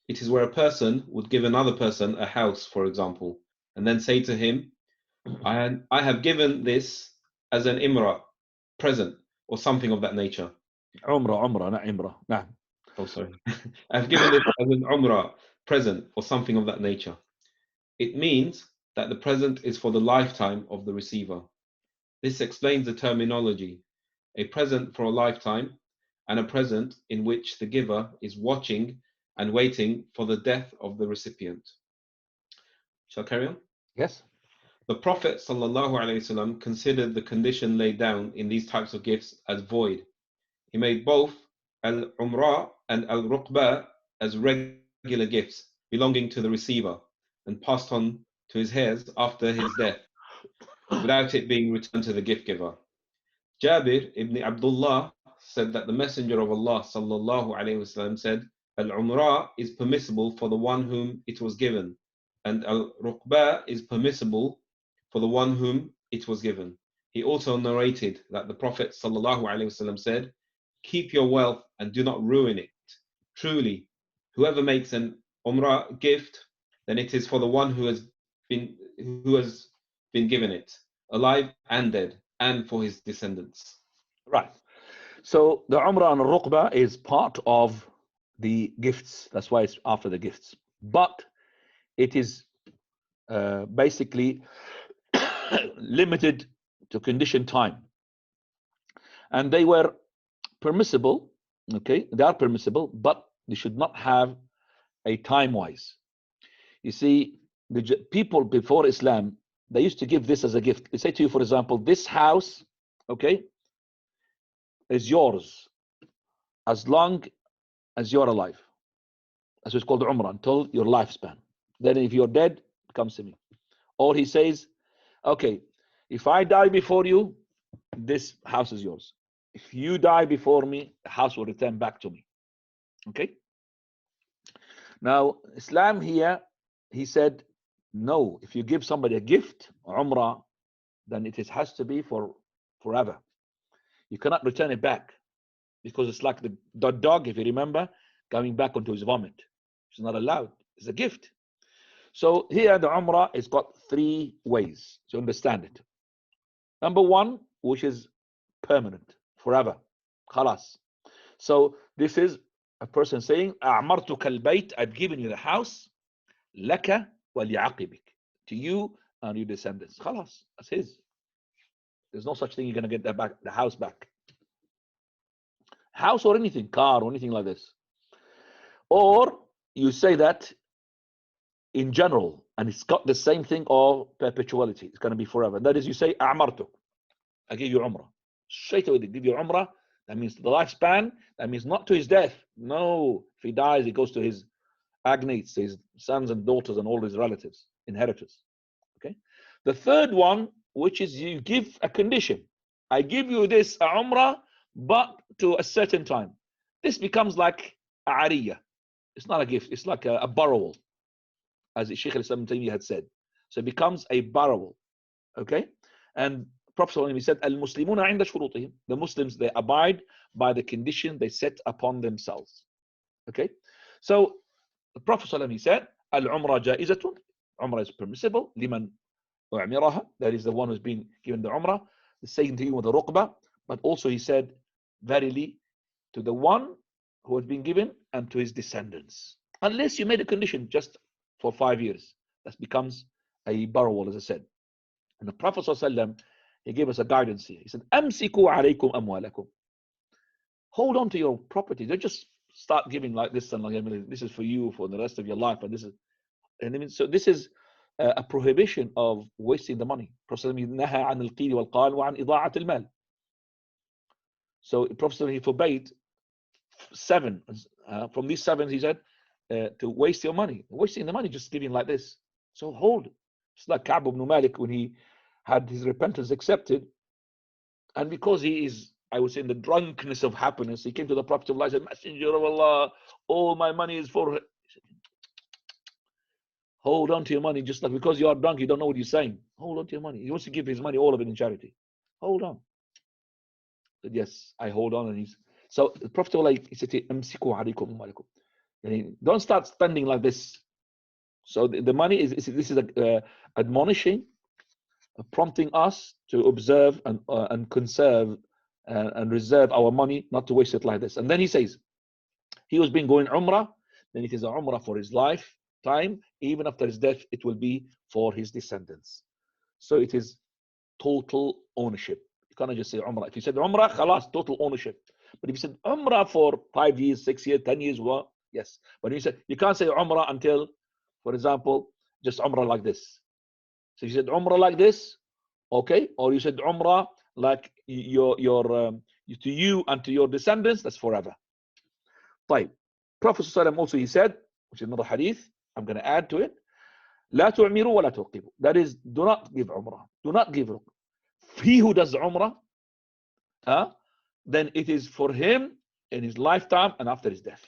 It is where a person would give another person a house, for example, and then say to him, I have given this as an imra, present, or something of that nature. Umrah, not imrah. Nah. Oh, sorry. I have given this as an umrah, present, or something of that nature. It means that the present is for the lifetime of the receiver. This explains the terminology, a present for a lifetime, and a present in which the giver is watching and waiting for the death of the recipient. Shall I carry on? Yes. The Prophet ﷺ considered the condition laid down in these types of gifts as void. He made both Al-Umrah and Al-Ruqba as regular gifts belonging to the receiver and passed on to his heirs after his death, without it being returned to the gift giver. Jabir ibn Abdullah said that the Messenger of Allah ﷺ said, Al-Umrah is permissible for the one whom it was given, and Al-Ruqba is permissible for the one whom it was given. He also narrated that the Prophet ﷺ said, keep your wealth and do not ruin it. Truly, whoever makes an Umrah gift, then it is for the one who has been given it, alive and dead, and for his descendants. Right. So the Umrah and Ruqba is part of the gifts. That's why it's after the gifts. But it is basically limited to condition time. And they were permissible, okay? They are permissible, but they should not have a time-wise. You see, the people before Islam, they used to give this as a gift. They say to you, for example, this house, okay, is yours as long as you're alive. That's what's called Umrah, until your lifespan. Then if you're dead, it comes to me. Or he says, okay, if I die before you, this house is yours. If you die before me, the house will return back to me. Okay? Now, Islam here, he said, no, if you give somebody a gift, Umrah, then it has to be for forever. You cannot return it back, because it's like the dog, if you remember, coming back onto his vomit. It's not allowed. It's a gift. So here the Umrah has got three ways to understand it. Number one, which is permanent, forever. Khalas. So this is a person saying, أعمرتك البيت, I've given you the house, لك ولعقبك, to you and your descendants. Khalas, that's his. There's no such thing you're going to get the house back. House or anything, car or anything like this. Or you say that in general, and it's got the same thing of perpetuality. It's going to be forever. That is, you say, أعمرتك, I give you Umrah. Straight away, they give you Umrah. That means the lifespan. That means not to his death. No, if he dies, it goes to his agnates, his sons and daughters and all his relatives, inheritors. Okay. The third one, which is you give a condition. I give you this Umrah, but to a certain time. This becomes like a ariyah. It's not a gift. It's like a borrowal, as Shaykh al-Islam had said. So it becomes a borrowal. Okay. And Prophet said, Al-Muslimuna inda shurutihim. The Muslims, they abide by the condition they set upon themselves. Okay. So the Prophet said, Al-Umrah jaizatun. Umrah is permissible. Liman u'miraha. That is the one who's been given the Umrah. The same thing with the Ruqbah. But also he said, verily, to the one who has been given and to his descendants. Unless you made a condition just for 5 years. That becomes a borrowal, as I said. And the Prophet ﷺ, he gave us a guidance here. He said, Amsiku alaykum amwalakum. Hold on to your property. Don't just start giving like this and like this is for you for the rest of your life. And this is, and I mean, so this is a prohibition of wasting the money. Prophet naha an al-qil wal-qal wa an ida'at al-mal. So Prophet he forbade 7. From these 7, he said, to waste your money. Wasting the money, just giving like this. So hold. It's like Ka'b ibn Malik when he had his repentance accepted. And because he is, I would say, in the drunkenness of happiness, he came to the Prophet of Allah and said, Messenger of Allah, all my money is for... Hold on to your money, just like because you are drunk, you don't know what you're saying. Hold on to your money. He wants to give his money, all of it in charity. Hold on. He said, yes, I hold on. And he's... So the Prophet of Allah, he said, don't start spending like this. So the money is this is admonishing, prompting us to observe and conserve and reserve our money, not to waste it like this. And then he says, he was been going Umrah, then it is a Umrah for his lifetime. Even after his death, it will be for his descendants. So it is total ownership. You cannot just say Umrah. If you said Umrah, khalas, total ownership. But if you said Umrah for 5 years, 6 years, 10 years, well, yes. But you said you can't say Umrah until, for example, just Umrah like this. So you said Umrah like this, okay? Or you said Umrah like your to you and to your descendants, that's forever. طيب. Prophet ﷺ also he said, which is another hadith, I'm going to add to it, لا تعمروا ولا توقبوا. That is, do not give Umrah. Do not give Umrah. He who does Umrah, then it is for him in his lifetime and after his death.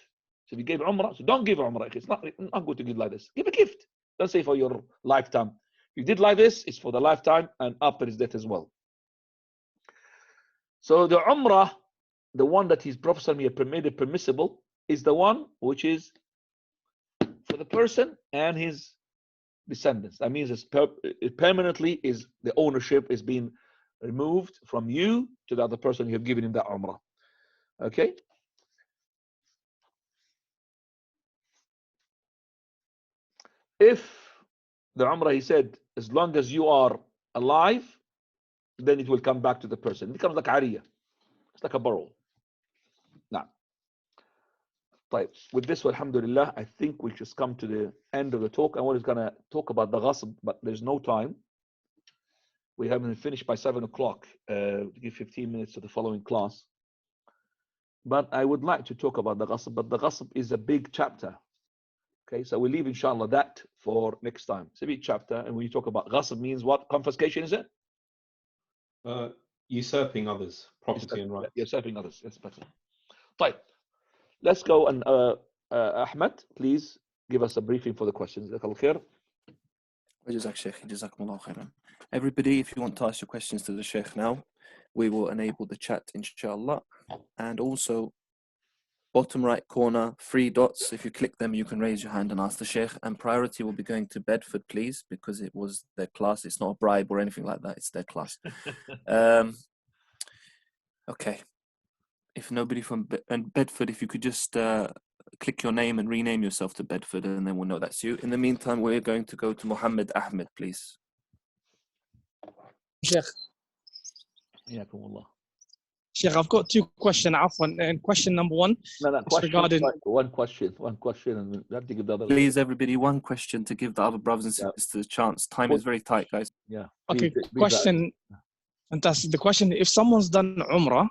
So if you gave Umrah, so don't give Umrah. It's not good to give like this. Give a gift. Don't say for your lifetime. If you did like this, it's for the lifetime and after his death as well. So the Umrah, the one that his Prophet made it permissible, is the one which is for the person and his descendants. That means it permanently is the ownership is being removed from you to the other person you have given him that Umrah. Okay? If the Umrah, he said, as long as you are alive, then it will come back to the person. It becomes like Ariyah. It's like a borrow. Now, with this, alhamdulillah, I think we just come to the end of the talk. I was going to talk about the ghasb, but there's no time. We haven't finished by 7 o'clock to give 15 minutes to the following class. But I would like to talk about the ghasb, but the ghasb is a big chapter. Okay, so we'll leave, inshallah, that for next time. It's a big chapter, and when you talk about ghasb means what? Confiscation, is it? Usurping others, property and rights. Usurping others, that's better. Right. Let's go, and Ahmed, please give us a briefing for the questions. Everybody, if you want to ask your questions to the Sheikh now, we will enable the chat, inshallah. And also, bottom right corner, 3 dots. If you click them, you can raise your hand and ask the Sheikh. And priority will be going to Bedford, please, because it was their class. It's not a bribe or anything like that. It's their class. Okay. If nobody from Bedford, if you could just click your name and rename yourself to Bedford, and then we'll know that's you. In the meantime, we're going to go to Muhammad Ahmed, please. Sheikh, Yakumullah. Sheikh, I've got two questions. And question number one is regarding. One question, and we have to give the other. Please, everybody, one question to give the other brothers and sisters a chance. Time is very tight, guys. Yeah. Okay, question. Fantastic. The question: if someone's done Umrah,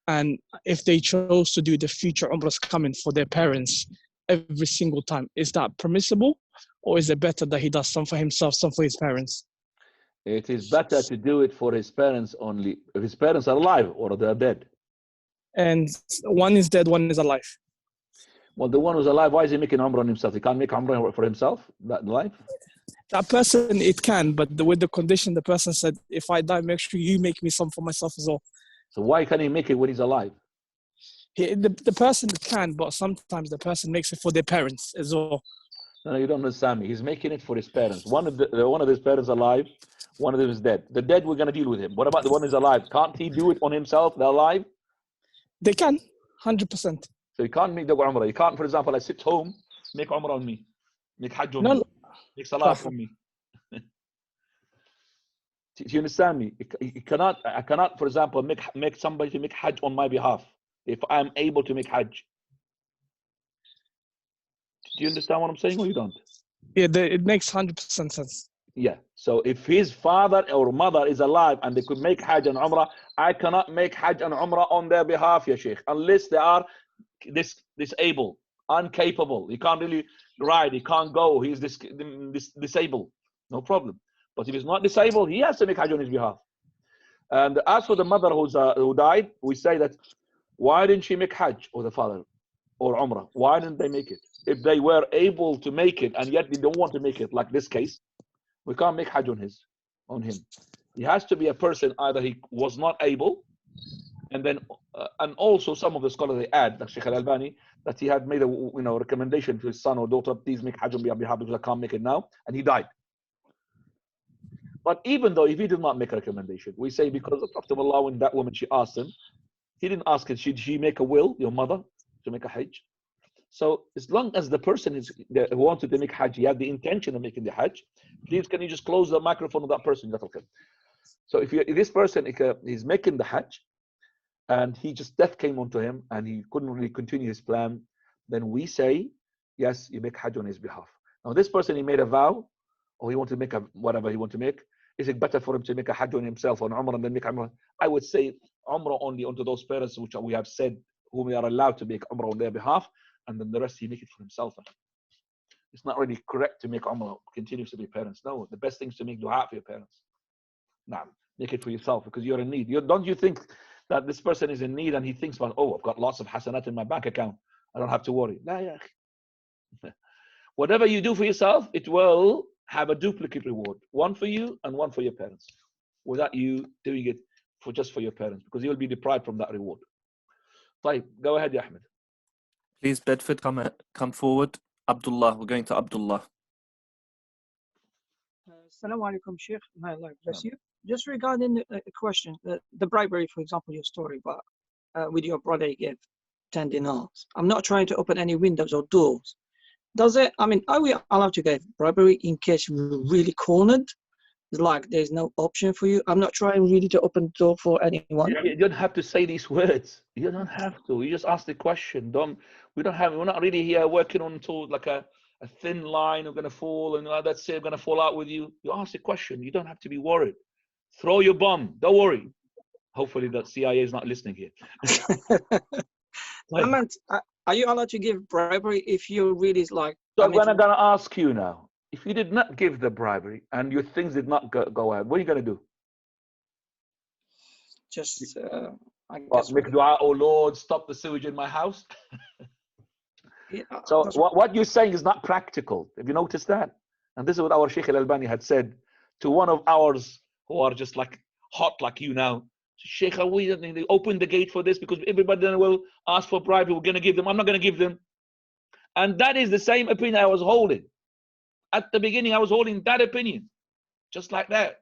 and if they chose to do the future Umrahs coming for their parents every single time, is that permissible, or is it better that he does some for himself, some for his parents? It is better to do it for his parents only. If his parents are alive or they're dead. And one is dead, one is alive. Well, the one who's alive, why is he making Umrah on himself? He can't make Umrah for himself, that life? That person, it can, but with the condition, the person said, if I die, make sure you make me some for myself as well. So why can't he make it when he's alive? The person can, but sometimes the person makes it for their parents as well. No, you don't understand me. He's making it for his parents. One of his parents alive, one of them is dead. The dead, we're going to deal with him. What about the one who's alive? Can't he do it on himself? They're alive? They can, 100%. So you can't make the Umrah. You can't, for example, I sit home, make Umrah on me. Make Hajj on me. Make Salah on me. Do you understand me? I cannot, for example, make somebody to make Hajj on my behalf if I'm able to make Hajj. Do you understand what I'm saying, or you don't? Yeah, it makes 100% sense. Yeah. So if his father or mother is alive and they could make Hajj and Umrah, I cannot make Hajj and Umrah on their behalf, ya Sheikh, unless they are disabled, incapable. He can't really ride. He can't go. He's disabled. No problem. But if he's not disabled, he has to make Hajj on his behalf. And as for the mother who died, we say that, why didn't she make Hajj, or the father, or Umrah? Why didn't they make it? If they were able to make it and yet they don't want to make it, like this case, we can't make Hajj on him. He has to be a person, either he was not able, and then and also some of the scholars they add, like Sheikh Al-Albani, that he had made a recommendation to his son or daughter, please make Hajj on my behalf because I can't make it now, and he died. But even though if he did not make a recommendation, we say because the Prophet of Allah, when that woman, she asked him, he didn't ask her, should she make a will, your mother, to make a Hajj? So as long as the person who wanted to make Hajj, he had the intention of making the Hajj, please can you just close the microphone of that person? So if this person is making the Hajj, and death came onto him, and he couldn't really continue his plan, then we say, yes, you make Hajj on his behalf. Now this person, he made a vow, or he wanted to make whatever he wanted to make. Is it better for him to make a Hajj on himself or Umrah and then make Umrah? I would say Umrah only onto those parents which we have said whom we are allowed to make Umrah on their behalf, and then the rest he make it for himself. It's not really correct to make Umrah continuously be parents. No, the best thing is to make dua for your parents. Nah, make it for yourself because you're in need. Don't you think that this person is in need and he thinks about, oh, I've got lots of hasanat in my bank account, I don't have to worry. Nah, yeah. Whatever you do for yourself, it will have a duplicate reward, one for you and one for your parents, without you doing it just for your parents, because you will be deprived from that reward. Fine, go ahead, Ahmed. Please, Bedford, come forward. Abdullah, we're going to Abdullah. Assalamu alaikum, Sheikh. May Allah bless you. Just regarding a question, the bribery, for example, your story, but with your brother, you gave 10 dinars. I'm not trying to open any windows or doors. Are we allowed to give bribery in case we're really cornered? Like there's no option for you? I'm not trying really to open the door for anyone. You don't have to say these words. You don't have to. You just ask the question. We're not really here working on until like a thin line, we're going to fall, and that's it, we're going to fall out with you. You ask the question. You don't have to be worried. Throw your bomb. Don't worry. Hopefully the CIA is not listening here. Are you allowed to give bribery if you really like? So I'm going to ask you now. If you did not give the bribery and your things did not go ahead, what are you going to do? Just, I guess. Make dua, oh Lord, stop the sewage in my house. Yeah, so what you're saying is not practical. Have you noticed that? And this is what our Sheikh Al-Albani had said to one of ours who are just like hot like you now. Sheikh, they open the gate for this because everybody then will ask for bribery. We're going to give them. I'm not going to give them. And that is the same opinion I was holding. At the beginning, I was holding that opinion, just like that.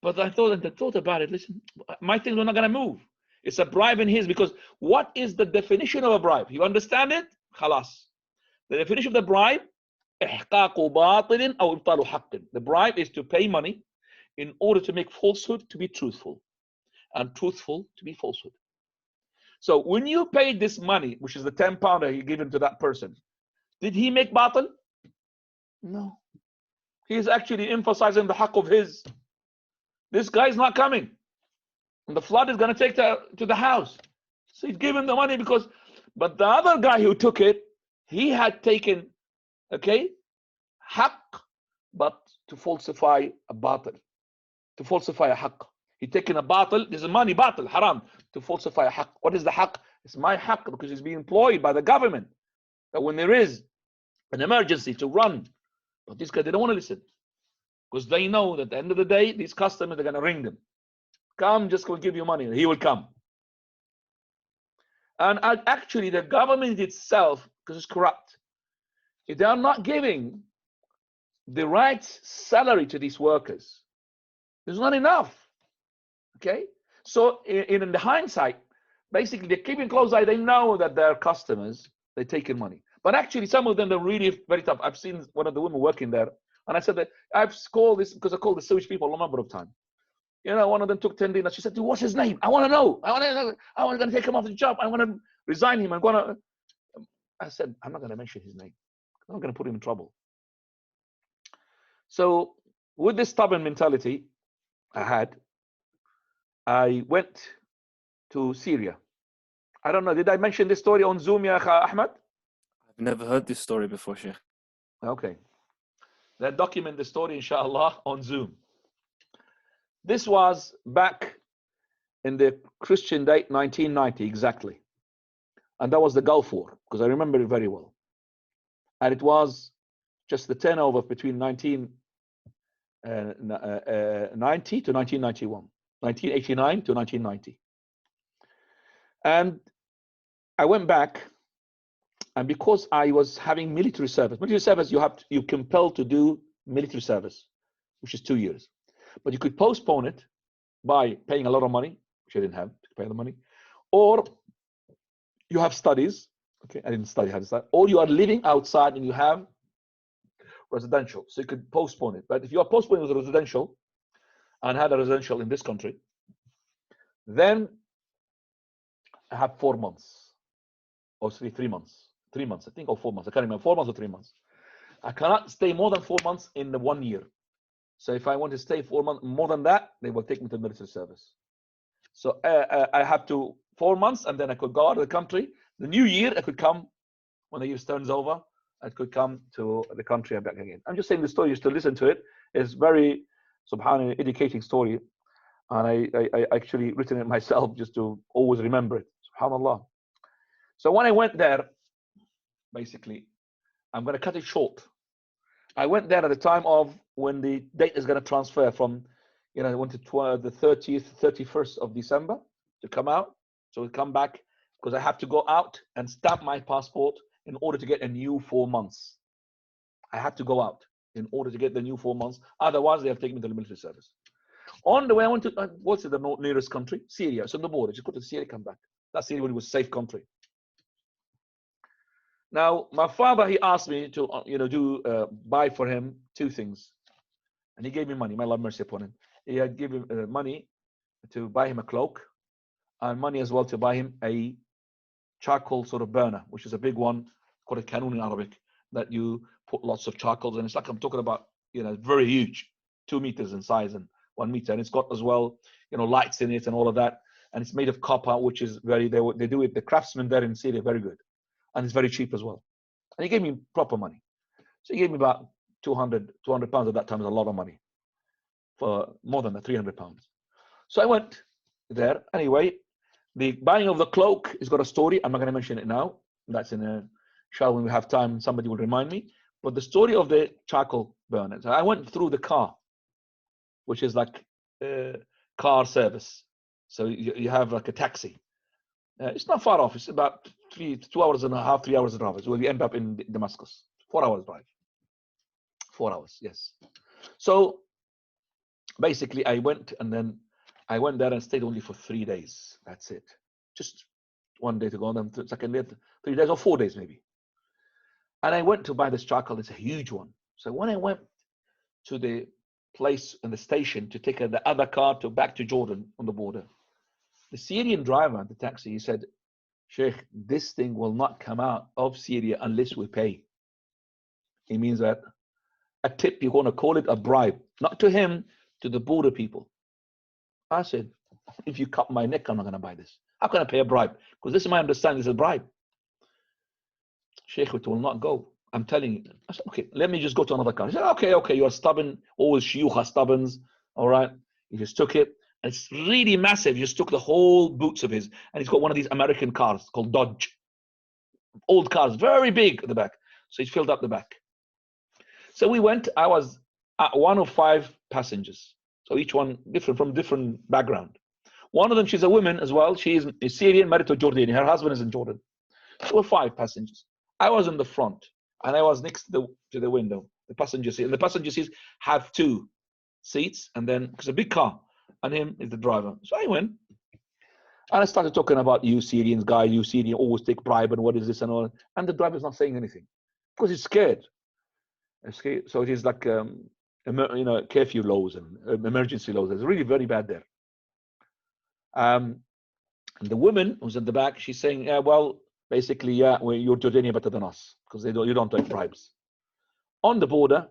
But I thought about it. Listen, my things were not going to move. It's a bribe in his, because what is the definition of a bribe? You understand it? Khalas. The definition of the bribe, إحقاق باطل أو إبطال حق. The bribe is to pay money in order to make falsehood to be truthful, and truthful to be falsehood. So when you paid this money, which is the £10 that he given to that person, did he make batil? No. He's actually emphasizing the haqq of his. This guy is not coming, and the flood is going to take to the house. So he's given the money because, but the other guy who took it, he had taken, okay, haqq, but to falsify a batil, to falsify a haqq. He's taken a batil, this is money, batil, haram, to falsify a haqq. What is the haqq? It's my haqq, because it's being employed by the government. That when there is an emergency to run, but these guys, they don't want to listen, because they know that at the end of the day, these customers are going to ring them. Come, just go give you money. He will come. And actually, the government itself, because it's corrupt, if they are not giving the right salary to these workers, there's not enough. Okay? So, in the hindsight, basically, they're keeping close eye. They know that their customers, they're taking money. But actually, some of them are really very tough. I've seen one of the women working there, and I said that I've called this, because I called the sewage people a number of times. You know, one of them took 10 dinars. She said, what's his name? I want to know. I want to take him off the job. I want to resign him. I said, I'm not going to mention his name. I'm not going to put him in trouble. So with this stubborn mentality I went to Syria. I don't know, did I mention this story on Zoom, Ya Ahmad? I've never heard this story before, Sheikh. Okay. Let's document the story, inshallah, on Zoom. This was back in the Christian date, 1990, exactly. And that was the Gulf War, because I remember it very well. And it was just the turnover between 1990 to 1991, 1989 to 1990. And I went back, and because I was having military service, you're compelled to do military service, which is 2 years. But you could postpone it by paying a lot of money, which I didn't have to pay the money, or you have studies. Okay, I didn't study how to study. Or you are living outside and you have residential, so you could postpone it. But if you are postponing with residential and had a residential in this country, then I have 4 months or 3 months, I think, or 4 months. I can't remember, 4 months or 3 months. I cannot stay more than 4 months in the 1 year. So if I want to stay 4 months more than that, they will take me to military service. So I have to 4 months, and then I could go out of the country. The new year, I could come when the year turns over. I could come to the country and back again. I'm just saying the story, just to listen to it. It's very, subhanAllah, educating story. And I actually written it myself just to always remember it. SubhanAllah. So when I went there, basically, I'm going to cut it short. I went there at the time of when the date is going to transfer from, I went to the 30th, 31st of December to come out. So we come back, because I have to go out and stamp my passport in order to get a new 4 months. I have to go out in order to get the new 4 months. Otherwise, they have taken me to the military service. On the way, I went to, what's the nearest country? Syria. It's on the border. Just go to Syria, come back. That's Syria when it was a safe country. Now, my father, he asked me to, buy for him 2 things. And he gave me money. May Allah have mercy upon him. He had given money to buy him a cloak, and money as well to buy him a charcoal sort of burner, which is a big one, called a canoon in Arabic, that you put lots of charcoals, and it's like, I'm talking about, very huge, 2 meters in size and 1 meter, and it's got as well, lights in it and all of that, and it's made of copper, which is very, they do it, the craftsmen there in Syria, very good, and it's very cheap as well. And he gave me proper money, so he gave me about 200 pounds at that time. Is a lot of money for more than 300 pounds. So I went there anyway. The buying of the cloak has got a story. I'm not going to mention it now. That's in a show when we have time. Somebody will remind me. But the story of the charcoal burner. So I went through the car, which is like car service. So you have like a taxi. It's not far off. It's about 2 hours and a half, 3 hours drive. So we end up in Damascus. 4 hours drive. 4 hours, yes. So basically, I went, and then I went there and stayed only for 3 days. That's it. Just one day to go, and then second day, 3 days or 4 days maybe. And I went to buy this charcoal. It's a huge one. So when I went to the place in the station to take the other car back to Jordan on the border, the Syrian driver, the taxi, he said, Sheikh, this thing will not come out of Syria unless we pay. He means that a tip, you're going to call it a bribe, not to him, to the border people. I said, if you cut my neck, I'm not going to buy this. How can I pay a bribe? Because this is my understanding, this is a bribe. Sheikh, it will not go. I'm telling you. I said, okay, let me just go to another car. He said, okay, you're stubborn. Always shuyukh are stubborn. All right. He just took it. And it's really massive. He just took the whole boots of his. And he's got one of these American cars called Dodge. Old cars, very big at the back. So he filled up the back. So we went. I was one of 5 passengers. So each one different, from different background. One of them, she's a woman as well. She is Syrian, married to a Jordanian. Her husband is in Jordan. So we're 5 passengers. I was in the front, and I was next to the window, the passenger seat. And the passenger seats have 2 seats, and then because a big car, and him is the driver. So I went, and I started talking about you Syrians, guys. You Syrians always take bribe, and what is this and all. And the driver's not saying anything because he's scared. So it is like curfew laws and emergency laws. It's really very bad there. And the woman who's in the back, she's saying, well, basically, you're Jordanian better than us because you don't take bribes. On the border,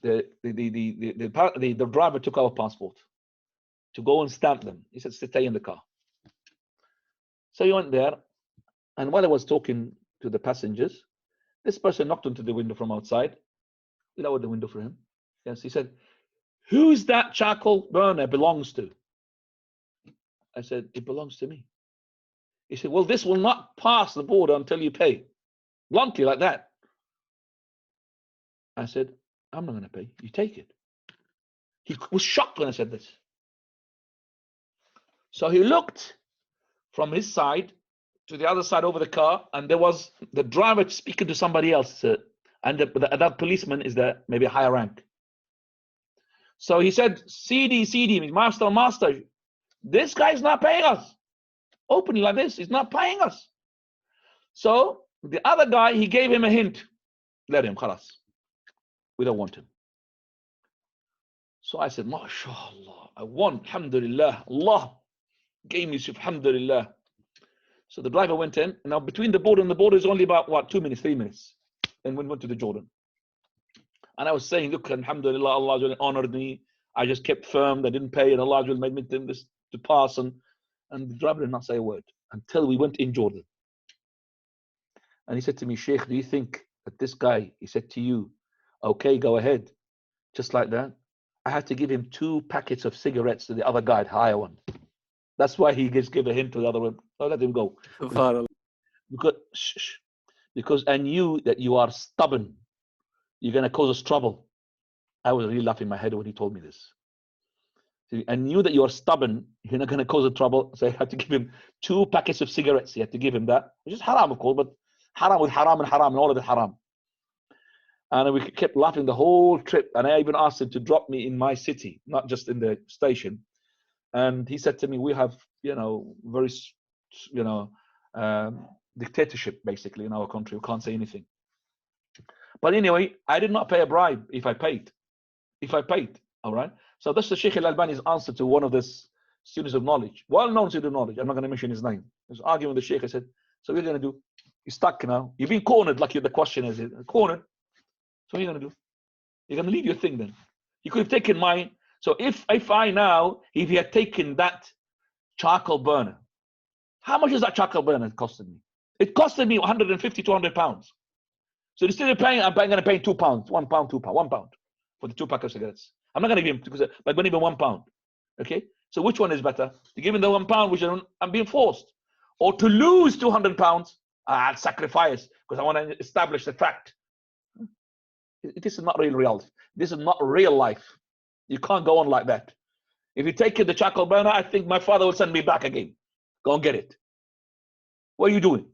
the driver took our passport to go and stamp them. He said, stay in the car. So he went there, and while I was talking to the passengers, this person knocked onto the window from outside. We lowered the window for him. Yes, he said, who's that charcoal burner belongs to? I said, it belongs to me. He said, well, this will not pass the border until you pay. Bluntly, like that. I said, I'm not going to pay. You take it. He was shocked when I said this. So he looked from his side to the other side over the car, and there was the driver speaking to somebody else. And that policeman is maybe a higher rank. So he said, CD, master, this guy's not paying us. Openly like this, he's not paying us. So the other guy, he gave him a hint. Let him, khalas. We don't want him. So I said, MashaAllah, I want, alhamdulillah, Allah gave me, alhamdulillah. So the driver went in. Now between the border and the border is only about 2 minutes, 3 minutes. And we went to the Jordan. And I was saying, look, alhamdulillah, Allah honored me. I just kept firm. I didn't pay, and Allah made me this to pass. And the driver did not say a word until we went in Jordan. And he said to me, Sheikh, do you think that this guy, he said to you, okay, go ahead. Just like that. I had to give him 2 packets of cigarettes to the other guy, the higher one. That's why he just gave a hint to the other one. Oh, let him go. Because I knew that you are stubborn. You're going to cause us trouble. I was really laughing my head when he told me this. I knew that you are stubborn. You're not going to cause us trouble. So I had to give him 2 packets of cigarettes. He had to give him that, which is haram, of course, but haram with haram and all of it haram. And we kept laughing the whole trip. And I even asked him to drop me in my city, not just in the station. And he said to me, we have, very, dictatorship basically in our country. We can't say anything. But anyway, I did not pay a bribe if I paid. All right. So that's the Sheikh Al-Albani's answer to one of the students of knowledge, well-known student of knowledge. I'm not going to mention his name. He was arguing with the Sheikh. I said, so what are you going to do? You're stuck now. You've been cornered, like the question is, cornered. So what are you going to do? You're going to leave your thing then. You could have taken mine. So if he had taken that charcoal burner, how much is that charcoal burner costing me? It costed me 150, 200 pounds. So instead of paying, I'm going to pay £2, £1, £2 for the 2 pack of cigarettes. I'm not going to give him, because I'm going to give him £1. Okay? So which one is better? To give him the £1, which I'm being forced, or to lose £200? I'll sacrifice because I want to establish the fact. This is not real reality. This is not real life. You can't go on like that. If you take the charcoal burner, I think my father will send me back again. Go and get it. What are you doing?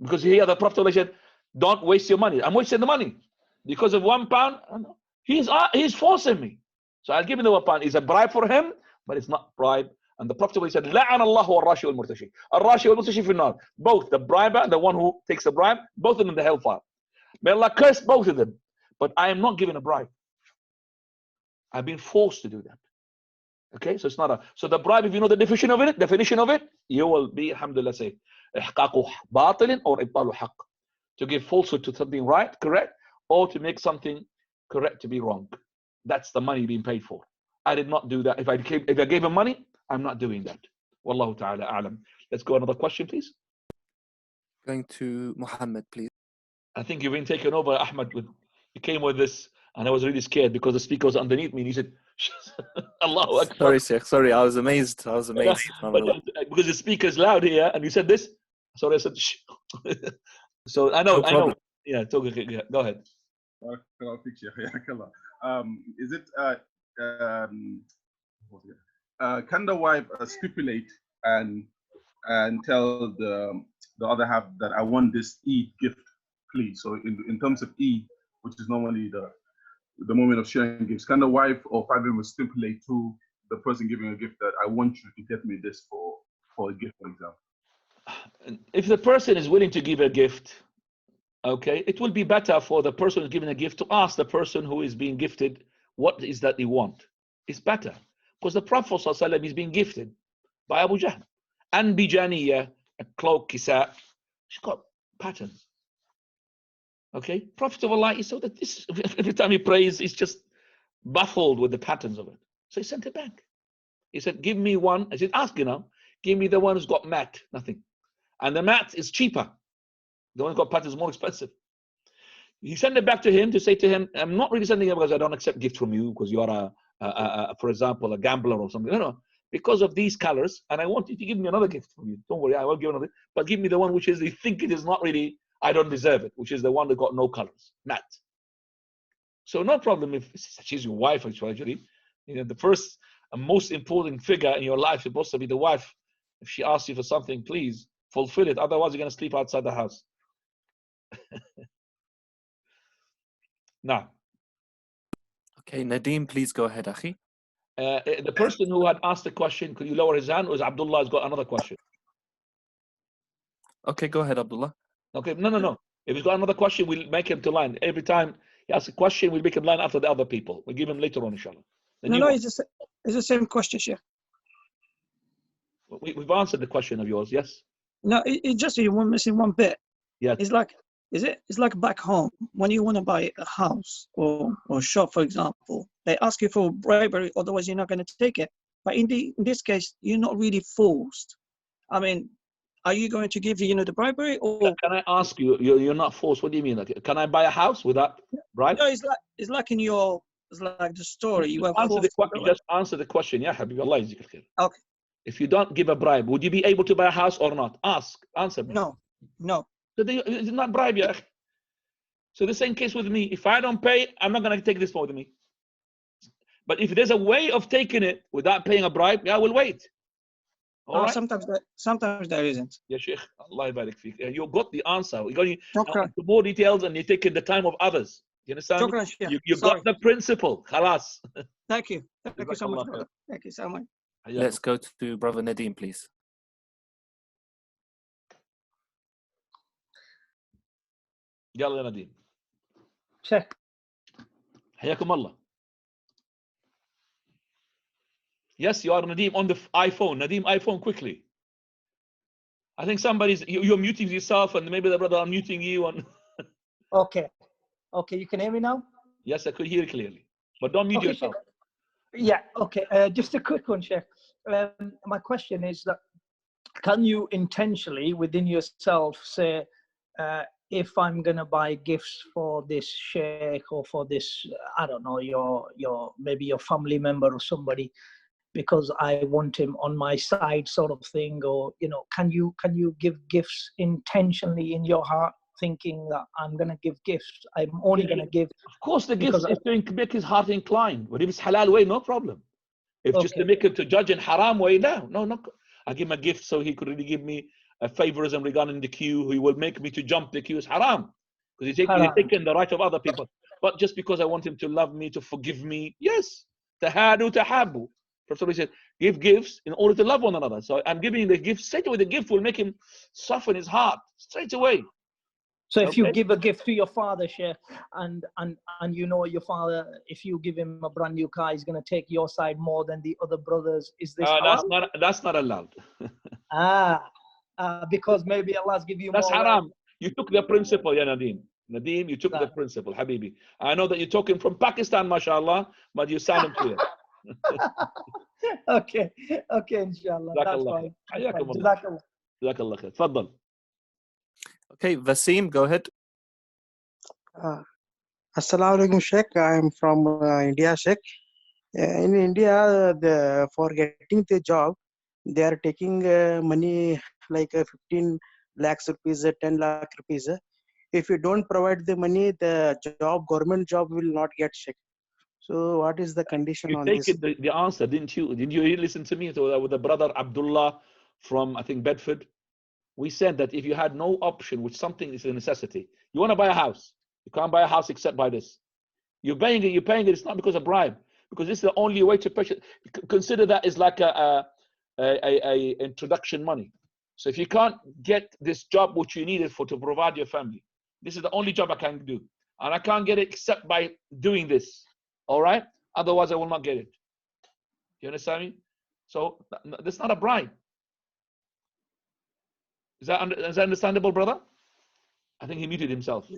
Because here the Prophet said, don't waste your money. I'm wasting the money because of £1. He's forcing me. So I'll give him the weapon. It's a bribe for him, but it's not bribe. And the Prophet said, لَعَنَ اللَّهُ وَالرَّاشِي وَالْمُرْتَشِي. الرَّاشِي وَالْمُرْتَشِي فِي النَّارِ. Both the briber and the one who takes the bribe, both of them in the hellfire. May Allah curse both of them. But I am not given a bribe. I've been forced to do that. Okay, so it's not a. So the bribe, if you know the definition of it, you will be, alhamdulillah, say, إحقاق باطل or إبطال حق. To give falsehood to something right, correct, or to make something correct to be wrong. That's the money being paid for. I did not do that. If I gave him money, I'm not doing that. Wallahu ta'ala a'lam. Let's go another question, please. Going to Muhammad, please. I think you've been taken over, Ahmad. You came with this, and I was really scared because the speaker was underneath me, and he said, Allahu Akbar. Sorry, Sheikh. Sorry, I was amazed. But, because the speaker is loud here, and you said this. Sorry, I said, shh. So I know. Yeah, go ahead. Is it can the wife stipulate and tell the other half that I want this Eid gift, please? So in terms of Eid, which is normally the moment of sharing gifts, can the wife or family member stipulate to the person giving a gift that I want you to get me this for a gift, for example? If the person is willing to give a gift, okay, it will be better for the person who's giving a gift to ask the person who is being gifted what is that they want. It's better. Because the Prophet ﷺ is being gifted by Abu Jahl. And Bijaniya, a cloak, kisa, she's got patterns. Okay? Prophet of Allah, he saw that this, every time he prays, he's just baffled with the patterns of it. So he sent it back. He said, give me one. I said, ask you now. Give me the one who's got mat, nothing. And the mat is cheaper. The one who's got patterns is more expensive. He sent it back to him to say to him, I'm not really sending it because I don't accept gifts from you because you are for example, a gambler or something. No, because of these colors, and I want you to give me another gift from you. Don't worry, I will give another, but give me the one which is, you think it is not really, I don't deserve it, which is the one that got no colors, matte. So no problem if she's your wife, actually. You know, the first and most important figure in your life is supposed to be the wife. If she asks you for something, please fulfill it. Otherwise, you're going to sleep outside the house. Now. Okay, Nadeem, please go ahead, Akhi. The person who had asked the question, could you lower his hand? Or is Abdullah has got another question? Okay, go ahead, Abdullah. Okay, no. If he's got another question, we'll make him to line. Every time he asks a question, we'll make him line after the other people. We'll give him later on, inshallah. No, it's the same question, Sheikh. We've answered the question of yours, yes? No, it's just you're missing one bit. Yeah. It's like, it's like back home when you want to buy a house or shop, for example. They ask you for bribery, otherwise you're not going to take it. But in this case, you're not really forced. I mean, are you going to give the bribery or? Can I ask you? You're not forced. What do you mean? Like, can I buy a house without bribe? No, it's like it's like the story. You have just answer the question. Yeah, Habib, Allah yajzik khair. Okay. If you don't give a bribe, would you be able to buy a house or not? Answer me. No. So it's not bribe, yeah. So the same case with me. If I don't pay, I'm not going to take this with me. But if there's a way of taking it without paying a bribe, yeah, I will wait. All right? Sometimes there isn't. Yeah, Sheikh. Allah barik fiik. You got the answer. You're going into more details and you're taking the time of others. You understand? You got the principle. Khalas. Thank you. Thank you so much, brother. Thank you so much. Let's go to Brother Nadeem, please. يلا يا نديم. Check. حياكم الله. Yes, you are Nadeem on the iPhone. Nadeem, iPhone quickly. I think you're muting yourself and maybe the brother unmuting you. Okay, you can hear me now? Yes, I could hear clearly. But don't mute yourself. Yeah, okay. Just a quick one, Sheikh. My question is that can you intentionally within yourself say, if I'm gonna buy gifts for this sheikh or for this, I don't know, your maybe your family member or somebody, because I want him on my side, sort of thing, or can you give gifts intentionally in your heart, thinking that I'm gonna give gifts? I'm only gonna give. Of course, the gift is to make his heart inclined. But if it's halal way, no problem. If just to make him to judge in haram way, no. I give him a gift so he could really give me a favorism regarding the queue. He will make me to jump the queue is haram because he's taking the right of other people. But just because I want him to love me, to forgive me, yes, Tahadu tahabu. Prophet said, give gifts in order to love one another. So I'm giving the gift, straight away the gift will make him soften his heart, straight away. So if you Okay. give a gift to your father, Sheikh, and you know your father, if you give him a brand new car, he's going to take your side more than the other brothers. Is this haram? That's not allowed. Because maybe Allah's give you That's more. haram. You took the principle, ya Nadeem. Nadeem, you took the principle, Habibi. I know that you're talking from Pakistan, mashallah, but you sound clear. Okay, inshallah. That's fine. Jazakallah. Jazakallah khair. Tfaddal. Okay, Vasim, go ahead. Assalamu alaikum, Sheikh. I am from India, Sheikh. In India, for getting the job, they are taking money like 15 lakhs rupees, 10 lakh rupees. If you don't provide the money, the government job will not get, Sheikh. So what is the condition You on take this? it, the answer, didn't you? Didn't you listen to me with the brother Abdullah from, I think, Bedford? We said that if you had no option, which something is a necessity, you want to buy a house, you can't buy a house except by this. You're paying it. It's not because of bribe, because this is the only way to purchase. Consider that is like a introduction money. So if you can't get this job which you needed to provide your family, this is the only job I can do, and I can't get it except by doing this. All right. Otherwise, I will not get it. You understand me? So that's not a bribe. Is that understandable, brother? I think he muted himself.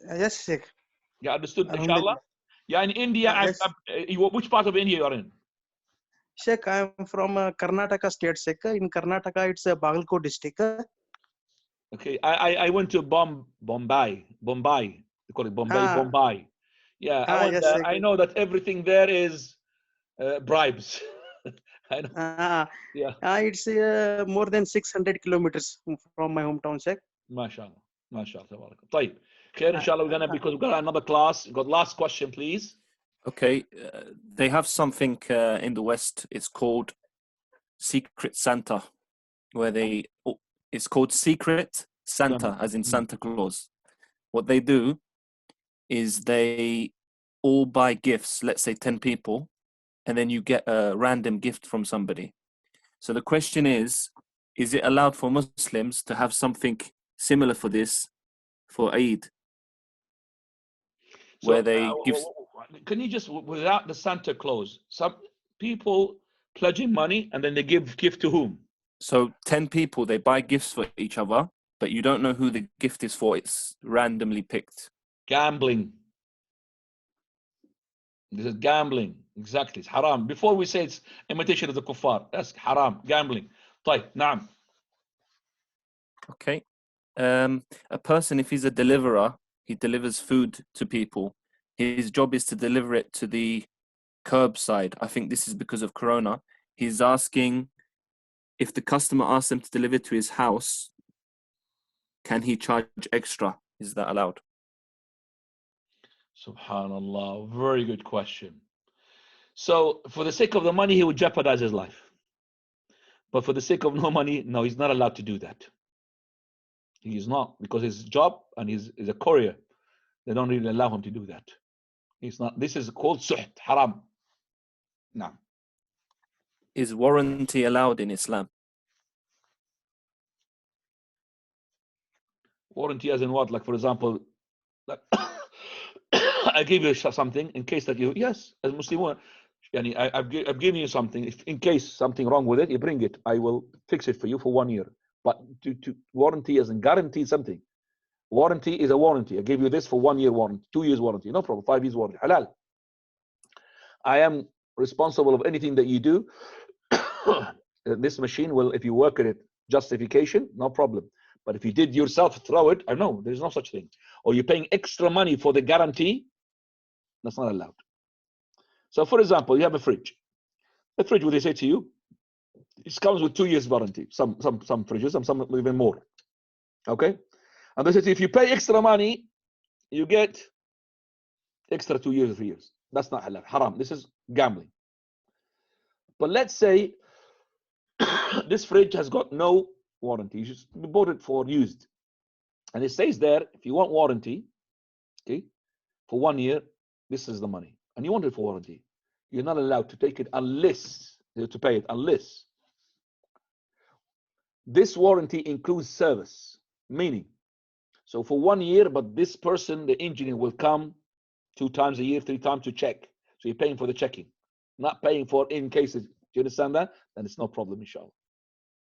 Yes, Sheikh. Yeah, understood, inshallah. Yeah, in India, Yes. Which part of India you are in? Sheikh, I am from Karnataka state, Sheikh. In Karnataka, it's a Bagalkot district. Okay, I went to Bombay. They call it Bombay. Yeah, I went yes, there. Sheikh. I know that everything there is bribes. I know. Yeah. It's more than 600 kilometers from my hometown, Sheikh. MashaAllah. MashaAllah. طيب. Khair, inshallah, because we've got another class. We've got last question, please. Okay, they have something in the West. It's called Secret Santa, where it's called Secret Santa, as in Santa Claus. What they do is they all buy gifts, let's say 10 people, and then you get a random gift from somebody. So the question is it allowed for Muslims to have something similar for this for Eid? Where they give... Can you just, without the Santa Claus, some people pledging money and then they give gift to whom? So 10 people, they buy gifts for each other, but you don't know who the gift is for. It's randomly picked. Gambling. This is gambling. Exactly. It's haram. Before we say it's imitation of the kuffar, that's haram. Gambling. طيب. نعم. Okay. A person, if he's a deliverer, he delivers food to people. His job is to deliver it to the curbside. I think this is because of Corona. He's asking if the customer asks him to deliver to his house, can he charge extra? Is that allowed? Subhanallah. Very good question. So for the sake of the money, he would jeopardize his life. But for the sake of no money, no, he's not allowed to do that. He is not, because his job and he's a courier. They don't really allow him to do that. He's not. This is called suht, haram. No. Is warranty allowed in Islam? Warranty as in what? Like, for example, like I give you something in case that you, yes, as Muslim, I've given you something. If in case something wrong with it, you bring it. I will fix it for you for 1 year. But to warranty as in guarantee something. Warranty is a warranty. I gave you this for 1 year warranty, 2 years warranty, no problem, 5 years warranty. Halal. I am responsible of anything that you do. This machine will, if you work at it, justification, no problem. But if you did yourself throw it, I know there's no such thing. Or you're paying extra money for the guarantee, that's not allowed. So for example, you have a fridge. A fridge, what they say to you, it comes with 2 years warranty. Some fridges, some even more. Okay? And they say if you pay extra money, you get extra 2 years or 3 years. That's not halal, haram. This is gambling. But let's say this fridge has got no warranty. You just bought it for used. And it says there, if you want warranty, okay, for 1 year, this is the money. And you want it for warranty. You're not allowed to take it unless to pay it, unless this warranty includes service, meaning, so for 1 year, but this person, the engineer, will come 2 times a year, 3 times to check. So you're paying for the checking, not paying for in cases. Do you understand that? Then it's no problem, inshallah.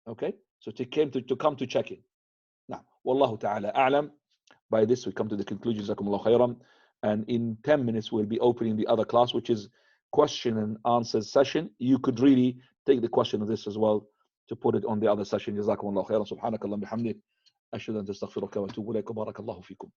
Okay? So to come to checking. Now, Wallahu ta'ala a'lam. By this, we come to the conclusion. Jazakumullah khairan. And in 10 minutes, we'll be opening the other class, which is question and answers session. You could really take the question of this as well to put it on the other session. Jazakumullah khairan. Subhanakallah bihamdik. أشهد أن تستغفرك وأتوب إليك وبارك الله فيكم.